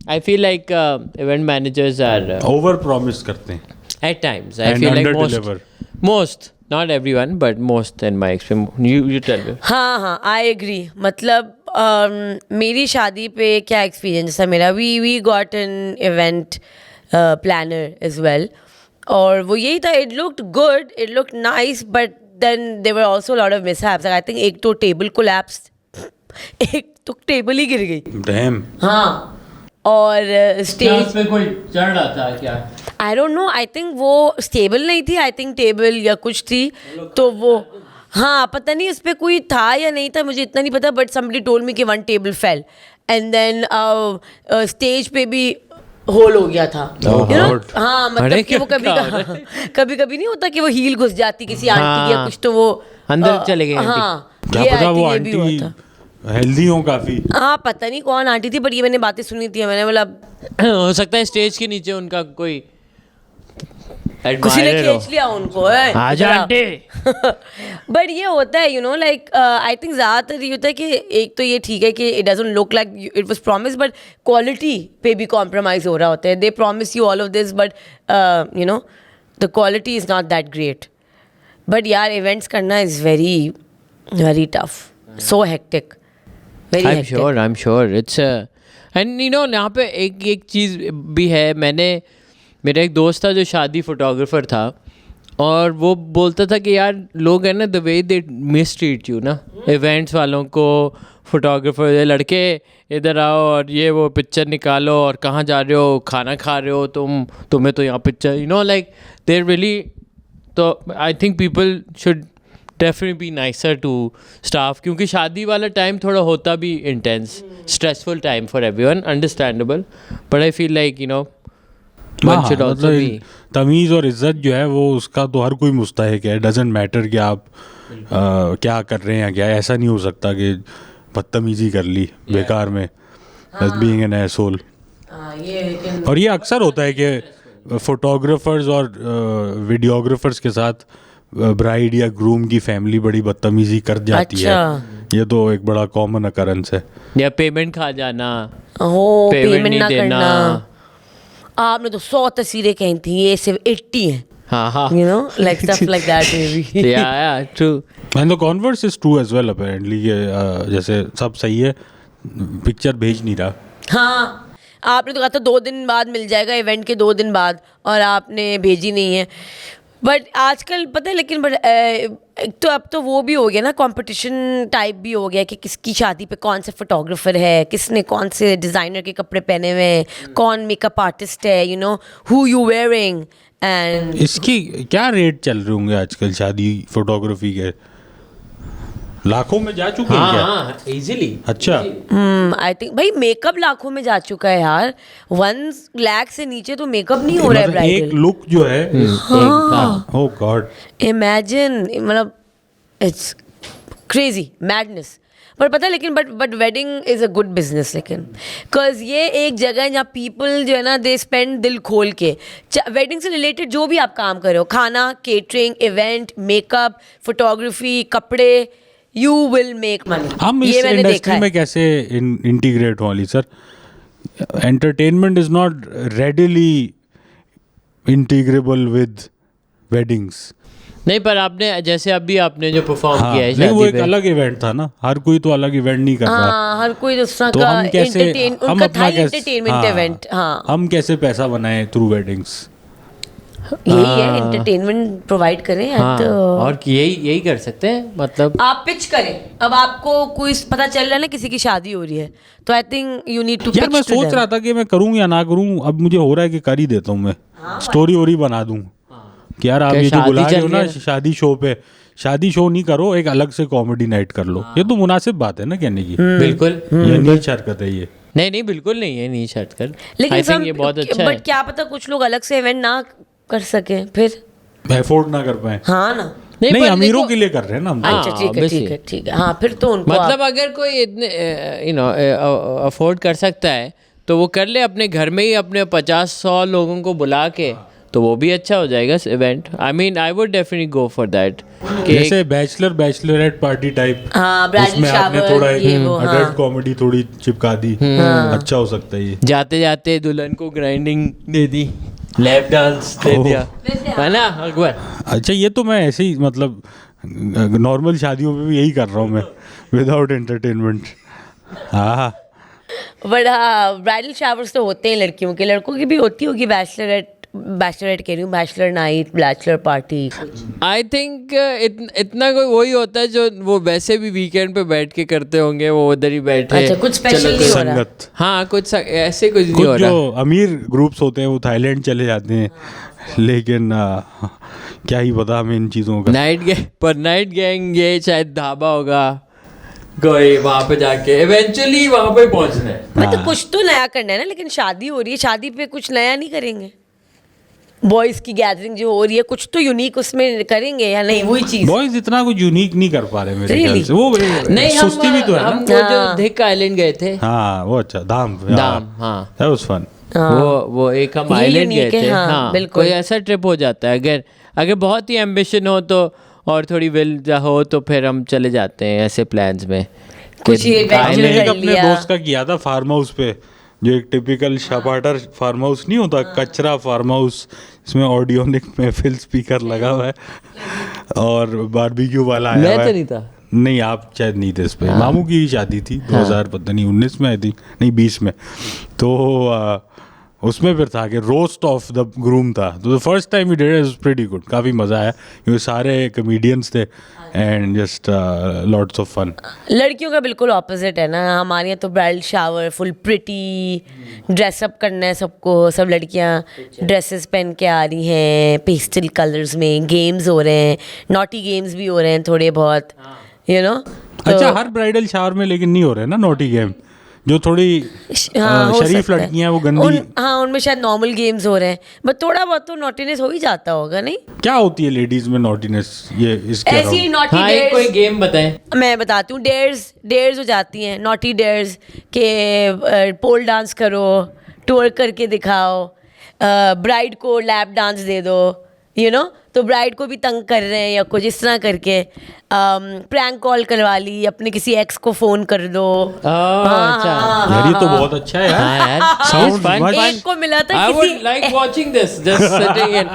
I feel like event managers are over promise करते हैं at times. I feel like most not everyone but most in my experience. You tell me. हाँ आई एग्री। मतलब मेरी शादी पे क्या एक्सपीरियंस था मेरा, we got an event planner as well, और वो यही था, it looked good, it looked nice, but then there were also lot of mishaps. I think एक तो टेबल कोलैप्स, एक तो टेबल ही गिर गई। डैम। हाँ, और स्टेज पे कोई चढ़ रहा था क्या? आई डोंट नो, आई थिंक वो स्टेबल नहीं थी, आई थिंक टेबल या कुछ थी, तो वो हाँ पता नहीं उस पर कोई था या नहीं था, मुझे इतना नहीं पता, बट समबडी टोल्ड मी कि 1 table fell and then stage पे भी होल हो गया था। You know? हाँ मतलब कि वो कभी कभी नहीं होता कि वो हील घुस जाती किसी आंटी या कुछ, तो वो अंदर चले गए। हाँ, क्या पता वो आंटी हेल्दी हो काफी। हाँ पता नहीं कौन आंटी थी, बट ये मैंने बातें सुनी थी, मैंने बोला हो सकता है स्टेज के नीचे उनका कोई किसी ने खींच लिया उनको, बट ये होता है, you know, like I think ज़्यादातर ये होता है कि एक तो ये ठीक है कि it doesn't look like it was promise, but quality पे भी कॉम्प्रोमाइज़ हो रहा होता है। They promise you all of this, but you know the quality is not that great. But यार इवेंट्स करना is very very tough, so hectic, very hectic. I am sure it's and you know यहाँ पे एक चीज़ भी है। मेरा एक दोस्त था जो शादी फोटोग्राफर था, और वो बोलता था कि यार लोग है ना the way they miss treat you ना, इवेंट्स वालों को, फोटोग्राफर, लड़के इधर आओ और ये वो पिक्चर निकालो, और कहाँ जा रहे हो, खाना खा रहे हो तुम्हें तो यहाँ picture, you know like there really. तो I think people should definitely be nicer to staff, क्योंकि शादी वाला टाइम थोड़ा होता भी intense, stressful time for everyone, understandable, but I feel like you know तमीज़ और इज्जत जो है वो उसका तो हर कोई मुस्तहिक है। डजेंट मैटर कि आप क्या कर रहे हैं, क्या ऐसा नहीं हो सकता कि बदतमीजी कर ली बेकार में, बीइंग एन एसोल। और ये अक्सर होता है कि फोटोग्राफर्स और वीडियोग्राफर्स के साथ ब्राइड या ग्रूम की फैमिली बड़ी बदतमीजी कर जाती है। ये तो एक बड़ा कॉमन अकरेंस है। या पेमेंट खा जाना, पेमेंट ना करना। आपने तो 100 तस्वीरें कही थी, ये सिर्फ 80 हैं। हाँ, you know, like stuff like that maybe. yeah, true. And the converse is true as well apparently. जैसे सब सही है, पिक्चर भेज नहीं रहा। हाँ, आपने तो कहा था 2 दिन बाद मिल जाएगा, इवेंट के 2 दिन बाद, और आपने भेजी नहीं है। बट आजकल पता है, लेकिन एक तो अब तो वो भी हो गया ना, कंपटीशन टाइप भी हो गया कि किसकी शादी पे कौन से फोटोग्राफर है, किसने कौन से डिज़ाइनर के कपड़े पहने हुए हैं, कौन मेकअप आर्टिस्ट है, you know, who you wearing. And इसकी क्या रेट चल रहे होंगे आजकल शादी फोटोग्राफी के? लाखों में जा चुके हैं क्या? हाँ, इजीली। अच्छा, आई थिंक भाई मेकअप लाखों में जा चुका है यार, 1 लाख से नीचे तो मेकअप नहीं हो रहा है ब्राइडल। एक लुक जो है, ओह गॉड, इमेजिन, मतलब इट्स क्रेजी मैडनेस। पर पता है लेकिन but wedding is a good business, लेकिन बिकॉज ये एक जगह है जहाँ पीपल जो है ना दे स्पेंड दिल खोल के वेडिंग से रिलेटेड जो भी आप काम कर रहे हो, खाना, केटरिंग, इवेंट, मेकअप, फोटोग्राफी, कपड़े, यू विल मेक मनी। हम इस इंडस्ट्री में कैसे इंटीग्रेट हो Ali sir? Entertainment is not readily integrable with weddings. नहीं, पर आपने जैसे अभी आपने जो परफॉर्म हाँ, किया है नहीं वो शादी एक पे, अलग इवेंट था ना, हर कोई तो अलग इवेंट नहीं कर रहा। हाँ, हर कोई दूसरा तो का हम कैसे उनका था एंटरटेनमेंट इवेंट। हाँ, हम कैसे पैसा बनाए थ्रू वेडिंग्स? यही है, एंटरटेनमेंट प्रोवाइड करें। हाँ, और यही कर सकते हैं, मतलब आप पिच करें। अब आपको कोई पता चल रहा है ना किसी की शादी हो रही है, तो I think you need to यार मैं सोच रहा था कि मैं करूं या ना करूं, अब मुझे हो रहा है कि कर ही देता हूं मैं। स्टोरी वोरी बना दूं कि यार आप ये जो बुला रहे हो ना शादी शो पे, शादी शो नहीं करो, एक अलग से कॉमेडी नाइट कर लो। ये तो मुनासिब बात है ना कहने की। बिल्कुल, ये नीच हरकत है ये। नहीं बिल्कुल नहीं है, नहीं शर्त कर। लेकिन I think ये बहुत अच्छा है। बट क्या पता कुछ लोग अलग से इवेंट ना कर सके, फिर अफोर्ड ना कर पाए। हाँ ना। नहीं पर अमीरों देखो- के लिए कर रहे हैं ना हम तो। अच्छा ठीक है, ठीक है, ठीक है। हाँ, फिर तो उनको मतलब अगर कोई इतने अफोर्ड कर सकता है तो वो कर ले अपने घर में ही, अपने 50-100 लोगों को बुला के, तो वो भी अच्छा हो जाएगा event. I mean I would definitely go for that. जैसे बैचलरेट पार्टी टाइप, हाँ, ब्राइडल उसमें आपने शावर, थोड़ा ये वो, हाँ। अडल्ट कॉमेडी थोड़ी चिपका दी, अच्छा हो सकता है ये। जाते जाते दुल्हन को ग्राइंडिंग दे दी, लैप डांस दे दिया, है ना अकबर? अच्छा, ये तो मैं ऐसे ही मतलब नॉर्मल शादियों में भी यही कर रहा हूँ मैं, विदाउट एंटरटेनमेंट। हाँ, बट हाँ, ब्राइडल शावर्स तो होते हैं लड़कियों के, लड़कों की भी होती होगी बैचलरेट कह रही हूँ, bachelor night, bachelor party. I think इतना कोई वही होता है जो वो वैसे भी वीकेंड पे बैठ के करते होंगे, वो उधर ही बैठे। अच्छा, कुछ स्पेशल नहीं हो रहा। संगत। हाँ, कुछ ऐसे कुछ नहीं कुछ हो रहा। जो अमीर ग्रुप्स होते हैं वो थाईलैंड चले जाते हैं, लेकिन क्या ही पता हमें इन चीज़ों का। नाइट गैंग ये शायद ढाबा होगा कोई, वहाँ पे जाके इवेंचुअली वहाँ पे पहुँचना है। मतलब कुछ तो नया करना है ना, लेकिन शादी हो रही है, शादी पे कुछ नया नहीं करेंगे। बॉयज की गैदरिंग जो हो रही है, कुछ तो यूनिक उसमें करेंगे या नहीं? वही चीज बॉयज इतना कुछ यूनिक नहीं कर पा रहे मेरे Really? ख्याल से। वो नहीं, सुस्ती भी तो है हम ना। वो जो धिक आइलैंड गए थे, हाँ वो अच्छा, धाम। हाँ that was fun। वो एक हम ये आइलैंड गए unique है, थे। हाँ, हाँ, बिल्कुल। कोई ऐसा ट्रिप हो जाता है, अगर बहुत ही एम्बिशन हो तो, और थोड़ी विल हो तो फिर हम चले जाते हैं ऐसे प्लान्स में। कुछ ये हमने adventure एक कर अपने लिया। दोस्त का किया था फार्म हाउस पे, जो एक टिपिकल शपाटर फार्म हाउस नहीं होता, कचरा फार्म हाउस, इसमें ऑडियोनिक महफिल स्पीकर लगा हुआ है और बारबेक्यू वाला आया मैं हुआ तो है। नहीं था। नहीं, आप शायद नहीं थे इस पे। मामू की शादी थी 2000 पता नहीं 19 में आई थी, नहीं 20 में। तो उसमें फिर था कि रोस्ट ऑफ द ग्रूम था। तो the first time we did it was pretty good, काफ़ी मज़ा आया क्योंकि सारे कॉमेडियंस थे and just lots of fun. लड़कियों का बिल्कुल ऑपोजिट है ना, हमारे यहाँ तो bridal shower full pretty, dress up करना है सबको, सब लड़कियाँ ड्रेसेस पहन के आ रही हैं पेस्टल कलर्स में, गेम्स हो रहे हैं, नॉटी गेम्स भी हो रहे हैं थोड़े बहुत, यू नो। अच्छा, हर ब्राइडल शावर में लेकिन नहीं हो रहे ना नॉटी गेम, जो थोड़ी हो शरीफ सकता है। लड़कियां वो गंदी। हाँ, उनमें शायद नॉर्मल गेम्स हो रहे हैं, बट थोड़ा बहुत तो नॉटीनेस हो ही जाता होगा, नहीं? क्या होती है लेडीज में नॉटीनेस ये इसके ऐसी अराउंड? नॉटी हाँ, एक कोई गेम बताएं। मैं बताती हूँ। डेयर्स हो जाती हैं, नॉटी डेयर्स के पोल डांस करो, टूर करके दिखाओ, ब्राइड को लैप डांस दे दो, यू नो, तो ब्राइड को भी तंग कर रहे हैं या कुछ इस तरह करके, प्रैंक कॉल करवा ली, अपने किसी एक्स को फोन कर दो। अच्छा। यार ये तो बहुत अच्छा है यार। हाँ यार, Sounds it's fun, much- fun. एक को मिला था I किसी would like watching this, just sitting in.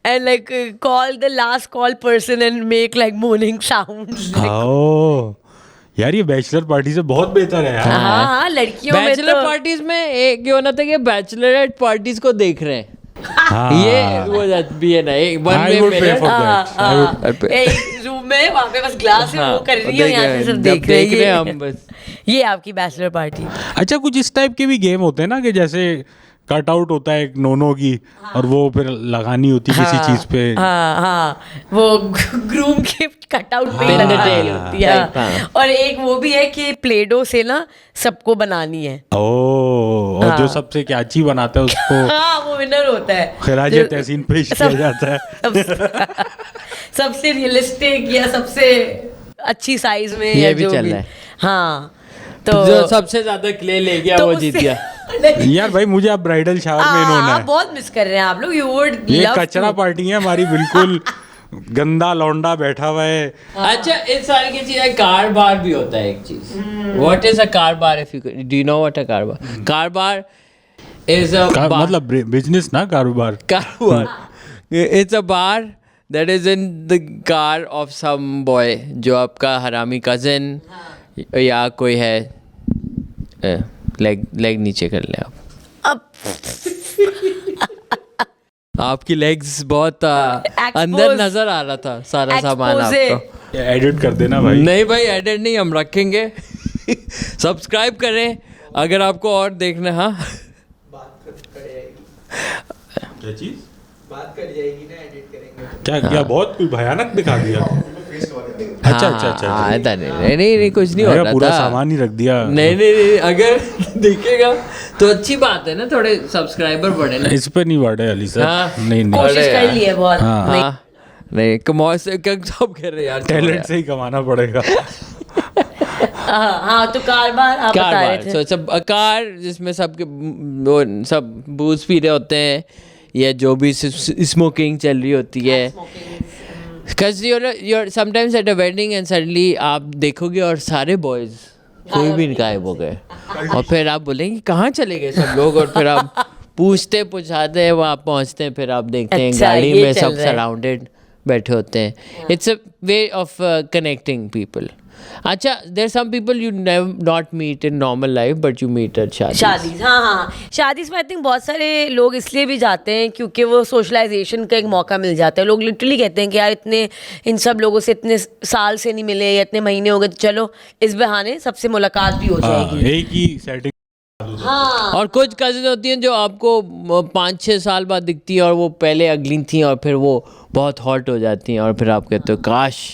and like call the last call person and make like moaning sounds. ओह, यार ये बैचलर पार्टी से बहुत बेहतर है यार। हाँ, लड़कियों में बैचलर तो पार्टीज में एक ये होना था कि बैचलरेट पार्टीज को देख रहे हैं, हाँ, ये वो भी है ना, एक one I way would pay minute. for that. I would- एक रूम में वहाँ पे बस ग्लास है, वो कर रही है, यहाँ से सब देख देख रहे हैं हम बस। ये आपकी बैचलर पार्टी। अच्छा, कुछ इस टाइप के भी गेम होते हैं ना कि जैसे कट आउट होता है एक नोनो की, और वो फिर लगानी होती है किसी चीज पे। हाँ वो ग्रूम की कटआउट पे Pin the लगानी tail होती है। type, हाँ। और एक वो भी है कि प्लेडो से ना सबको बनानी है। ओ, और जो सबसे क्याची बनाता है उसको हाँ वो विनर होता है। खराज जो- तहसीन पेश किया जाता है। सबसे रियलिस्टिक या सबसे अच्छी साइज में ये या भी जो चल भी। रहा है। हाँ तो जो सबसे ज्यादा क्ले ले गया तो वो उससे- जीत गया। नहीं, यार भाई मुझे अब ब्राइडल शावर में इन होना आप है। बहुत मिस कर रहे हैं आप लोग। यू वुड ये लव कचरा पार्टी है हमारी, बिल्कुल गंदा लौंडा बैठा हुआ है। अच्छा इस सारी की चीजें कार बार भी होता है एक चीज। What is a car bar? If you do you know what a car bar? Car bar is a मतलब बिजनेस ना, कारोबार। Car it's a bar that is in the car of some boy, जो आपका हरामी कजिन या कोई है। लेग नीचे कर ले आप। अब आपकी लेग्स बहुत अंदर नजर आ रहा था सारा सामान Expose. आपको। एडिट कर देना भाई। नहीं भाई एडिट नहीं, हम रखेंगे। सब्सक्राइब करें अगर आपको और देखना। हाँ क्या चीज बात कर जाएगी ना, एडिट करेंगे। क्या बहुत कोई भयानक दिखा दिया। अच्छा अच्छा अच्छा। हाँ, ऐसा नहीं कुछ नहीं हो रहा पूरा था। सामान ही रख दिया। नहीं अगर देखेगा तो अच्छी बात है ना, थोड़े सब्सक्राइबर बढ़े ना। इस पे नहीं बढ़े अली सर। हाँ। नहीं नहीं, कोशिश अरे कर यार। ली है बहुत। हाँ। नहीं, हाँ नहीं कमाल से क्या सब कह रहे हैं यार, टैलेंट से ही कमाना पड़ेगा। हाँ तो कार आप बता रहे थे। कार सब कार जिसमें सबके वो सब बूज पी रहे होते हैं या जो भी स्मोकिंग चल रही होती है। Because you're sometimes at a wedding and suddenly आप देखोगे और सारे बॉयज कोई भी गायब हो गए, और फिर आप बोलेंगे कहाँ चले गए सब लोग, और फिर आप पूछते पूछाते हैं, वहाँ पहुँचते हैं, फिर आप देखते हैं अच्छा, गाड़ी ये में चल सब रहा है। सराउंडेड बैठे होते हैं। It's a way of connecting people. अच्छा there some people you not meet in normal life but you meet at shaadi. हाँ शादी में आई थिंक बहुत सारे लोग इसलिए भी जाते हैं क्योंकि वो सोशलाइजेशन का एक मौका मिल जाता है। लोग लिटरली कहते हैं कि यार इतने इन सब लोगों से इतने साल से नहीं मिले या इतने महीने हो गए, तो चलो इस बहाने सबसे मुलाकात भी हो जाएगी। एक ही सेटिंग। हाँ और कुछ कजिन होती हैं जो आपको 5-6 साल बाद दिखती हैं और वो पहले अगली थी और फिर वो बहुत हॉट हो जाती हैं, और फिर आप कहते हो काश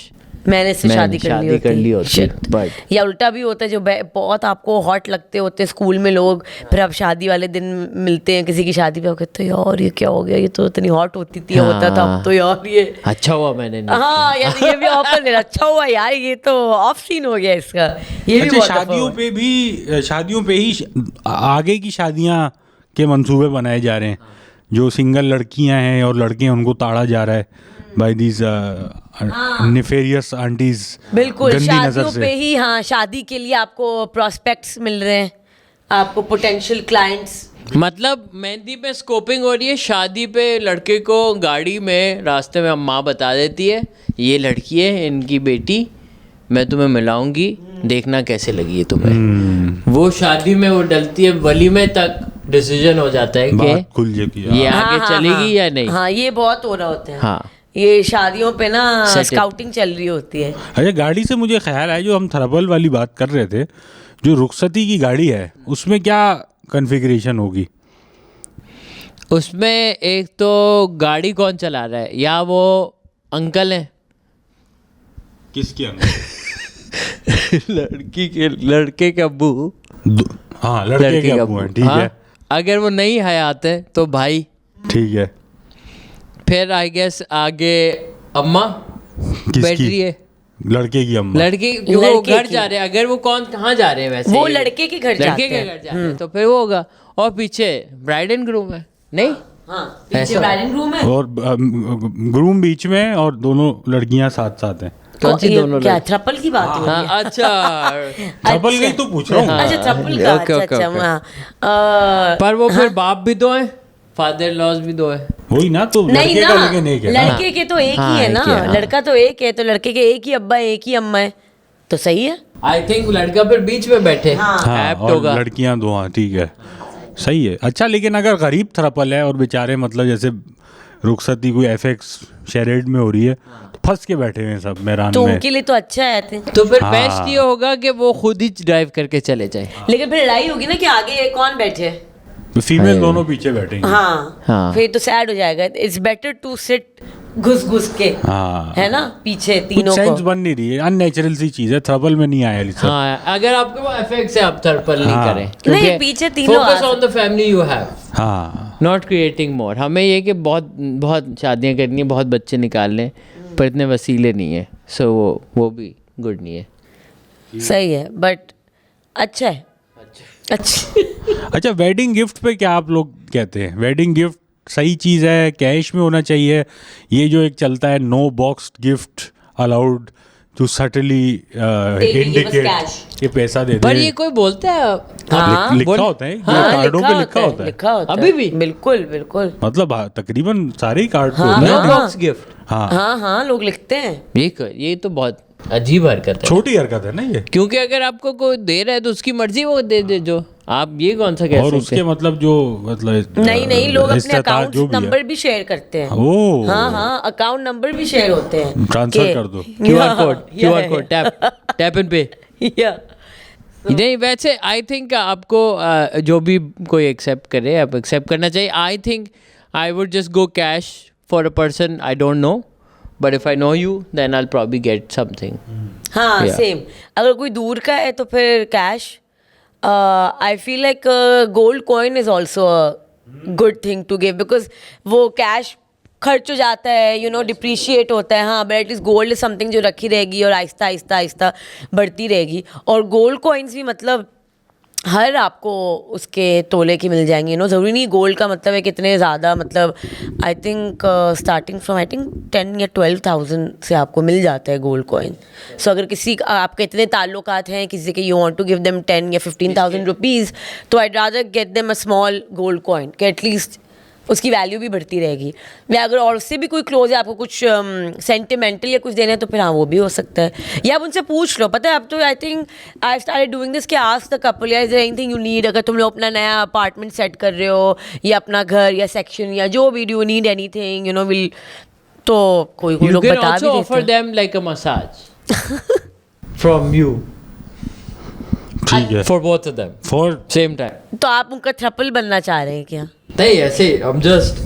मैंने इससे शादी कर ली होती। Shit. But या उल्टा भी होता है, जो बहुत आपको हॉट लगते होते हैं स्कूल में लोग, फिर आप शादी वाले दिन मिलते हैं किसी की शादी पे, आप कहते हो यार ये क्या हो गया, ये तो इतनी हॉट होती थी, होता था, अब तो यार ये अच्छा हुआ मैंने नहीं हाँ यार ये भी ऑफर दे रहा। अच्छा हुआ यार, ये तो ऑफ सीन हो गया इसका। ये भी अच्छा, बहुत शादियों पे भी शादियों पे ही आगे की शादियां के मंसूबे बनाए जा रहे हैं। जो सिंगल लड़कियां हैं और लड़के हैं उनको ताड़ा जा रहा है बाय दीज नेफेरियस आंटीज। बिल्कुल गंदी नजर शादियों से। पे ही। हाँ शादी के लिए आपको प्रॉस्पेक्ट्स मिल रहे हैं, आपको पोटेंशियल क्लाइंट्स। मतलब मेहंदी पे स्कोपिंग हो रही है, शादी पे लड़के को गाड़ी में रास्ते में माँ बता देती है ये लड़की है इनकी बेटी, मैं तुम्हें मिलाऊंगी, देखना कैसे लगी है तुम्हें। वो शादी में वो डलती है, वलीमे तक डिसीजन हो जाता है बात कि खुल जाती ये है। आगे चलेगी या नहीं। हाँ ये बहुत हो रहा होता है। हाँ ये शादियों पे ना Set it. स्काउटिंग चल रही होती है। अच्छा, गाड़ी से मुझे ख्याल है जो हम थर्बल वाली बात कर रहे थे, जो रुखसती की गाड़ी है उसमें क्या कॉन्फ़िगरेशन होगी? उसमें एक तो गाड़ी कौन चला रहा है, या वो अंकल हैं किसके अंदर? लड़के के अब्बू, हाँ लड़के के अब्बू हैं, ठीक हाँ, है अगर वो नहीं हयात है तो भाई, ठीक है। फिर आई गेस आगे अम्मा बैठ रही है, लड़के की अम्मा। लड़के क्योंकि वो लड़के घर की। जा रहे हैं, अगर वो कहाँ जा रहे हैं वैसे वो लड़के के घर जाते लड़के के हैं। घर जा रहे हैं तो फिर वो होगा, और पीछे ब्राइड एंड ग्रूम है नहीं हाँ पीछे ऐसा। ब्राइड एंड ग्रूम है। और ग्रूम बीच में और दोनों लड़कियां साथ साथ हैं। कौन सी ये दोनों क्या लड़की? थ्रपल की बात हो रही है? हाँ अच्छा थर्बल का ही तो पूछ रहा हूँ। अच्छा थ्रपल का। ओके, अच्छा ओके, अच्छा ओके। हाँ। पर वो फिर बाप भी दो हैं, फादर लॉज भी दो है। वही ना, तो नहीं लड़के ना, का लेकिन एक है ना। लड़के के तो एक हाँ, ही है एक ना, ही है, हाँ। लड़का तो एक है, तो लड़के के एक ही अब्बा है, एक ही अम्मा है, तो सही है। आई थिंक लड़का फिर बीच में बैठे हाँ, एप्ट और होगा। लड़कियां दो, हाँ ठीक है, सही है। अच्छा, लेकिन अगर गरीब थ्रपल है और बेचारे मतलब जैसे रुखसती कोई एफएक्स शेरेड में हो रही है तो फंस के बैठे हुए हैं सब मैदान तो में। उनके लिए तो अच्छा है I think। तो फिर हाँ। बेस्ट ये होगा कि वो खुद ही ड्राइव करके चले जाए। लेकिन फिर लड़ाई होगी ना कि आगे कौन बैठे है। फीमेल दोनों पीछे बैठेंगे। हाँ, फिर तो सैड हो जाएगा। इट्स बेटर टू सिट घुस के, हाँ, है ना, पीछे कुछ तीनों सेंस को। बन नहीं रही है, अननेचुरल सी चीज है, ट्रबल में नहीं आया लिसा। हाँ, अगर आपके वो इफेक्ट से आप थर्पल नहीं हाँ। करें, नहीं, पीछे तीनों फोकस आ on the family you have, हाँ, नॉट क्रिएटिंग मोर। हमें ये कि बहुत बहुत शादियां करनी है, बहुत बच्चे निकालने, पर इतने वसीले नहीं है, सो वो भी गुड नहीं है। सही है, बट अच्छा है। अच्छा अच्छा, वेडिंग गिफ्ट पे क्या आप लोग कहते हैं? वेडिंग गिफ्ट सही चीज़ है, कैश में होना चाहिए? ये जो एक चलता है no box gift allowed to subtly indicate ये पैसा दे पर दे, ये कोई बोलता है हाँ, लिखा होता है, ये हाँ, कार्डों पे लिखा होता है। लिखा होता है अभी भी? बिल्कुल बिल्कुल। मतलब तकरीबन सारे ही कार्ड पे हाँ, होता है। नो हाँ। बॉक्स गिफ्ट, हाँ, हाँ, लोग लिखते हैं। ये तो बहुत अजीब हरकत है, छोटी हरकत है ना ये। क्योंकि अगर आपको कोई दे रहा है तो उसकी मर्जी वो दे दे, जो आप ये कौन सा कह और सकते उसके हैं? मतलब जो मतलब नहीं, लोग अपने रिश्तेदार अकाउंट जो भी है, नंबर भी शेयर करते हैं। ओ हाँ, अकाउंट नंबर भी शेयर होते हैं। ट्रांसफर कि- कर दो। क्यूआर कोड टैप एंड पे। या नहीं, वैसे आई थिंक आपको जो भी कोई एक्सेप्ट करे, आप एक्सेप्ट करना चाहिए। I think I would just go cash for a person I don't know, but if I know you then I probably get something. हाँ, Yeah. सेम। अगर कोई दूर का है तो फिर cash. I feel like gold coin is also a good thing to give, because वो कैश खर्च हो जाता है, यू नो, डिप्रिशिएट होता है। हाँ, but at least gold is something जो रखी रहेगी और आहिस्ता आहिस्ता आहिस्ता बढ़ती रहेगी। और गोल्ड कॉइन्स भी मतलब हर आपको उसके तोले की मिल जाएंगी, नो, ज़रूरी नहीं गोल्ड का मतलब है कितने ज़्यादा, मतलब I think starting from I think 10 या 12,000 से आपको मिल जाता है गोल्ड कॉइन। सो अगर किसी आपके इतने ताल्लुकात हैं किसी के, you want to give them 10 या 15,000 रुपीज़, तो I rather get them a small gold coin कि एटलीस्ट उसकी वैल्यू भी बढ़ती रहेगी। या अगर और उससे भी कोई क्लोज है, आपको कुछ सेंटिमेंटल या कुछ देना है, तो फिर हाँ, वो भी हो सकता है। या आप उनसे पूछ लो। पता है, अब तो I think I started doing this कि आस्क द कपल, या is there anything you need. अगर तुम लोग अपना नया अपार्टमेंट सेट कर रहे हो या अपना घर या सेक्शन या जो भी, do you need anything, you know, will, तो कोई You लोग can बता also भी offer देते हैं। them like a massage from you ठीक है, for both of them for same time. तो आप उनका थ्रपल बनना चाह रहे हैं क्या? नहीं, ऐसे I'm just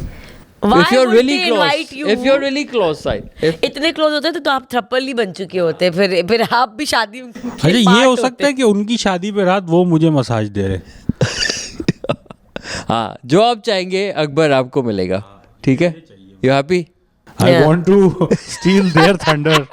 Why if you're would really they close, invite you? if you're really close side, if इतने क्लोज होते तो आप थ्रपल ही बन चुके होते, फिर आप भी शादी में अच्छा, ये हो सकता है कि उनकी शादी पे रात वो मुझे मसाज दे रहे। हाँ, जो आप चाहेंगे अकबर आपको मिलेगा, ठीक है? You happy? I Yeah. Want to steal their thunder,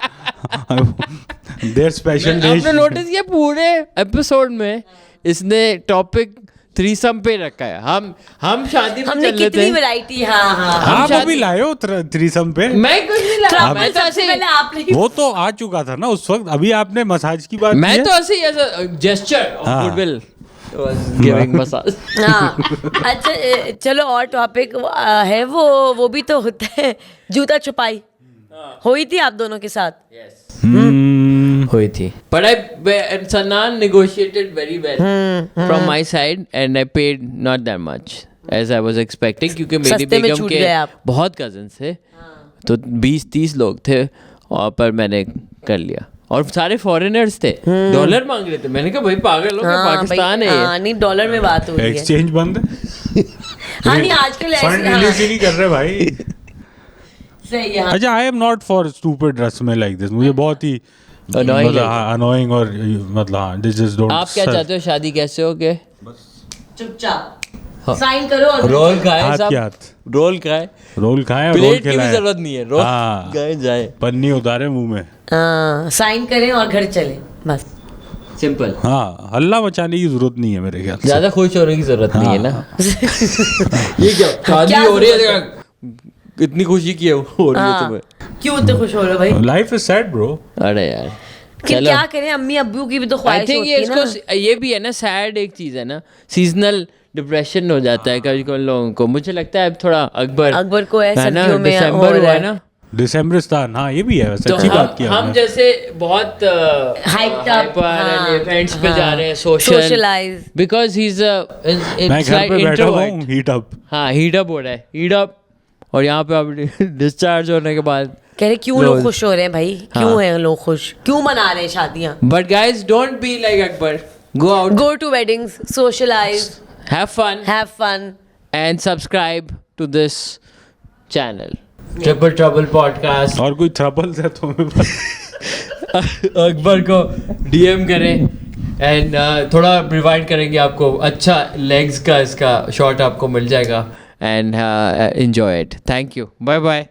their special dish. आपने नोटिस किया पूरे एपिसोड में इसने टॉपिक थ्रीसम पे रखा है। हम शादी में हमने चल रहे कितनी थे, वैरायटी, हाँ हाँ। आप शादी- अभी लाए हो थ्रीसम पे? मैं कुछ नहीं लाया, मैं तो सबसे ऐसे पहले आपने वो तो आ चुका था ना उस वक्त, अभी आपने मसाज की बात की मैं है? तो ऐसे ही ऐसा जेस्चर ऑफ हाँ। Goodwill giving massage. हाँ। अच्छा, चलो और टॉपिक है, वो भी तो होता है, जूता छुपाई हुई थी आप दोनों के साथ। हुई थी, but Sanan negotiated very well from my side and I paid not that much as I was expecting, क्योंकि मेरी सस्ते में बेगम छूट के गए आप। बहुत कजिन्स थे, तो 20-30 लोग थे, और पर मैंने कर लिया, और सारे फॉरेनर्स थे, डॉलर मांग रहे थे। मैंने कहा भाई पागल हो क्या, हाँ, पाकिस्तान भाई, है ये। हाँ, नहीं, डॉलर में बात हो रही है। एक्सचेंज बंद है, हाँ, नहीं, आजकल ऐसे, फंड हाँ, रिलीज ही नहीं कर रहे भाई। सही है, हाँ। अच्छा, I am not for stupid रस्में लाइक दिस, मुझे बहुत ही Annoying मतलब लगता अनोइंग, और मतलब हाँ, दिस जस्ट डोंट। आप क्या चाहते हो, शादी कैसे हो के चुपचाप साइन करो और रोल खाए हाथ सब, के हाथ, रोल खाए, रोल खाएं और रोल प्लेट की भी खिलाएं। जरूरत नहीं है, रोल हाँ। खाए जाए, पन्नी उतारे मुंह में। हाँ, साइन करें और घर चले, बस। सिंपल। हाँ, हल्ला मचाने की जरूरत नहीं है मेरे ख्याल से। ज्यादा खुश होने की जरूरत नहीं है ना। ये क्या शादी क्या हो रही जरूरत है, इतनी खुशी की हो रही है हाँ, तुम्हें? क्यों इतने खुश हो रहे हो भाई? Life is sad bro. अरे यार, कि चलो। क्या करें, अम्मी अब्बू की भी तो आई ख्वाहिश थिंक होती ये है ना। इसको ये भी है ना, सैड एक चीज है ना, सीजनल डिप्रेशन हो जाता है कभी कभी लोगों को। मुझे लगता है अब थोड़ा अकबर को है, ना, सर्दियों में दिसंबर हो हुआ रहा है है। ना, दिसंबरिस्तान, हाँ ये भी है, वैसे तो अच्छी बात की हम आपने। जैसे बहुत Hyped up, हाँ, इवेंट्स पे जा रहे हैं, Socialize. बिकॉज ही इज मैं घर पे बैठा हुआ हूँ, हीट अप। हाँ, हीट अप हो रहा है, हीट अप, और यहाँ पे अब डिस्चार्ज होने के बाद कह रहे क्यों लोग रोज। खुश हो रहे हैं भाई, क्यों हैं लोग खुश, क्यों मना रहे हैं शादियां? But guys don't be like Akbar, go out, go to weddings, socialise, Have fun. and subscribe to this channel. Triple Trouble Podcast. और कोई ट्रबल्स है तो हमें अकबर को DM करें एंड थोड़ा प्रोवाइड करेंगे आपको, अच्छा लेग्स का इसका शॉट आपको मिल जाएगा and enjoy it. Thank you. Bye bye.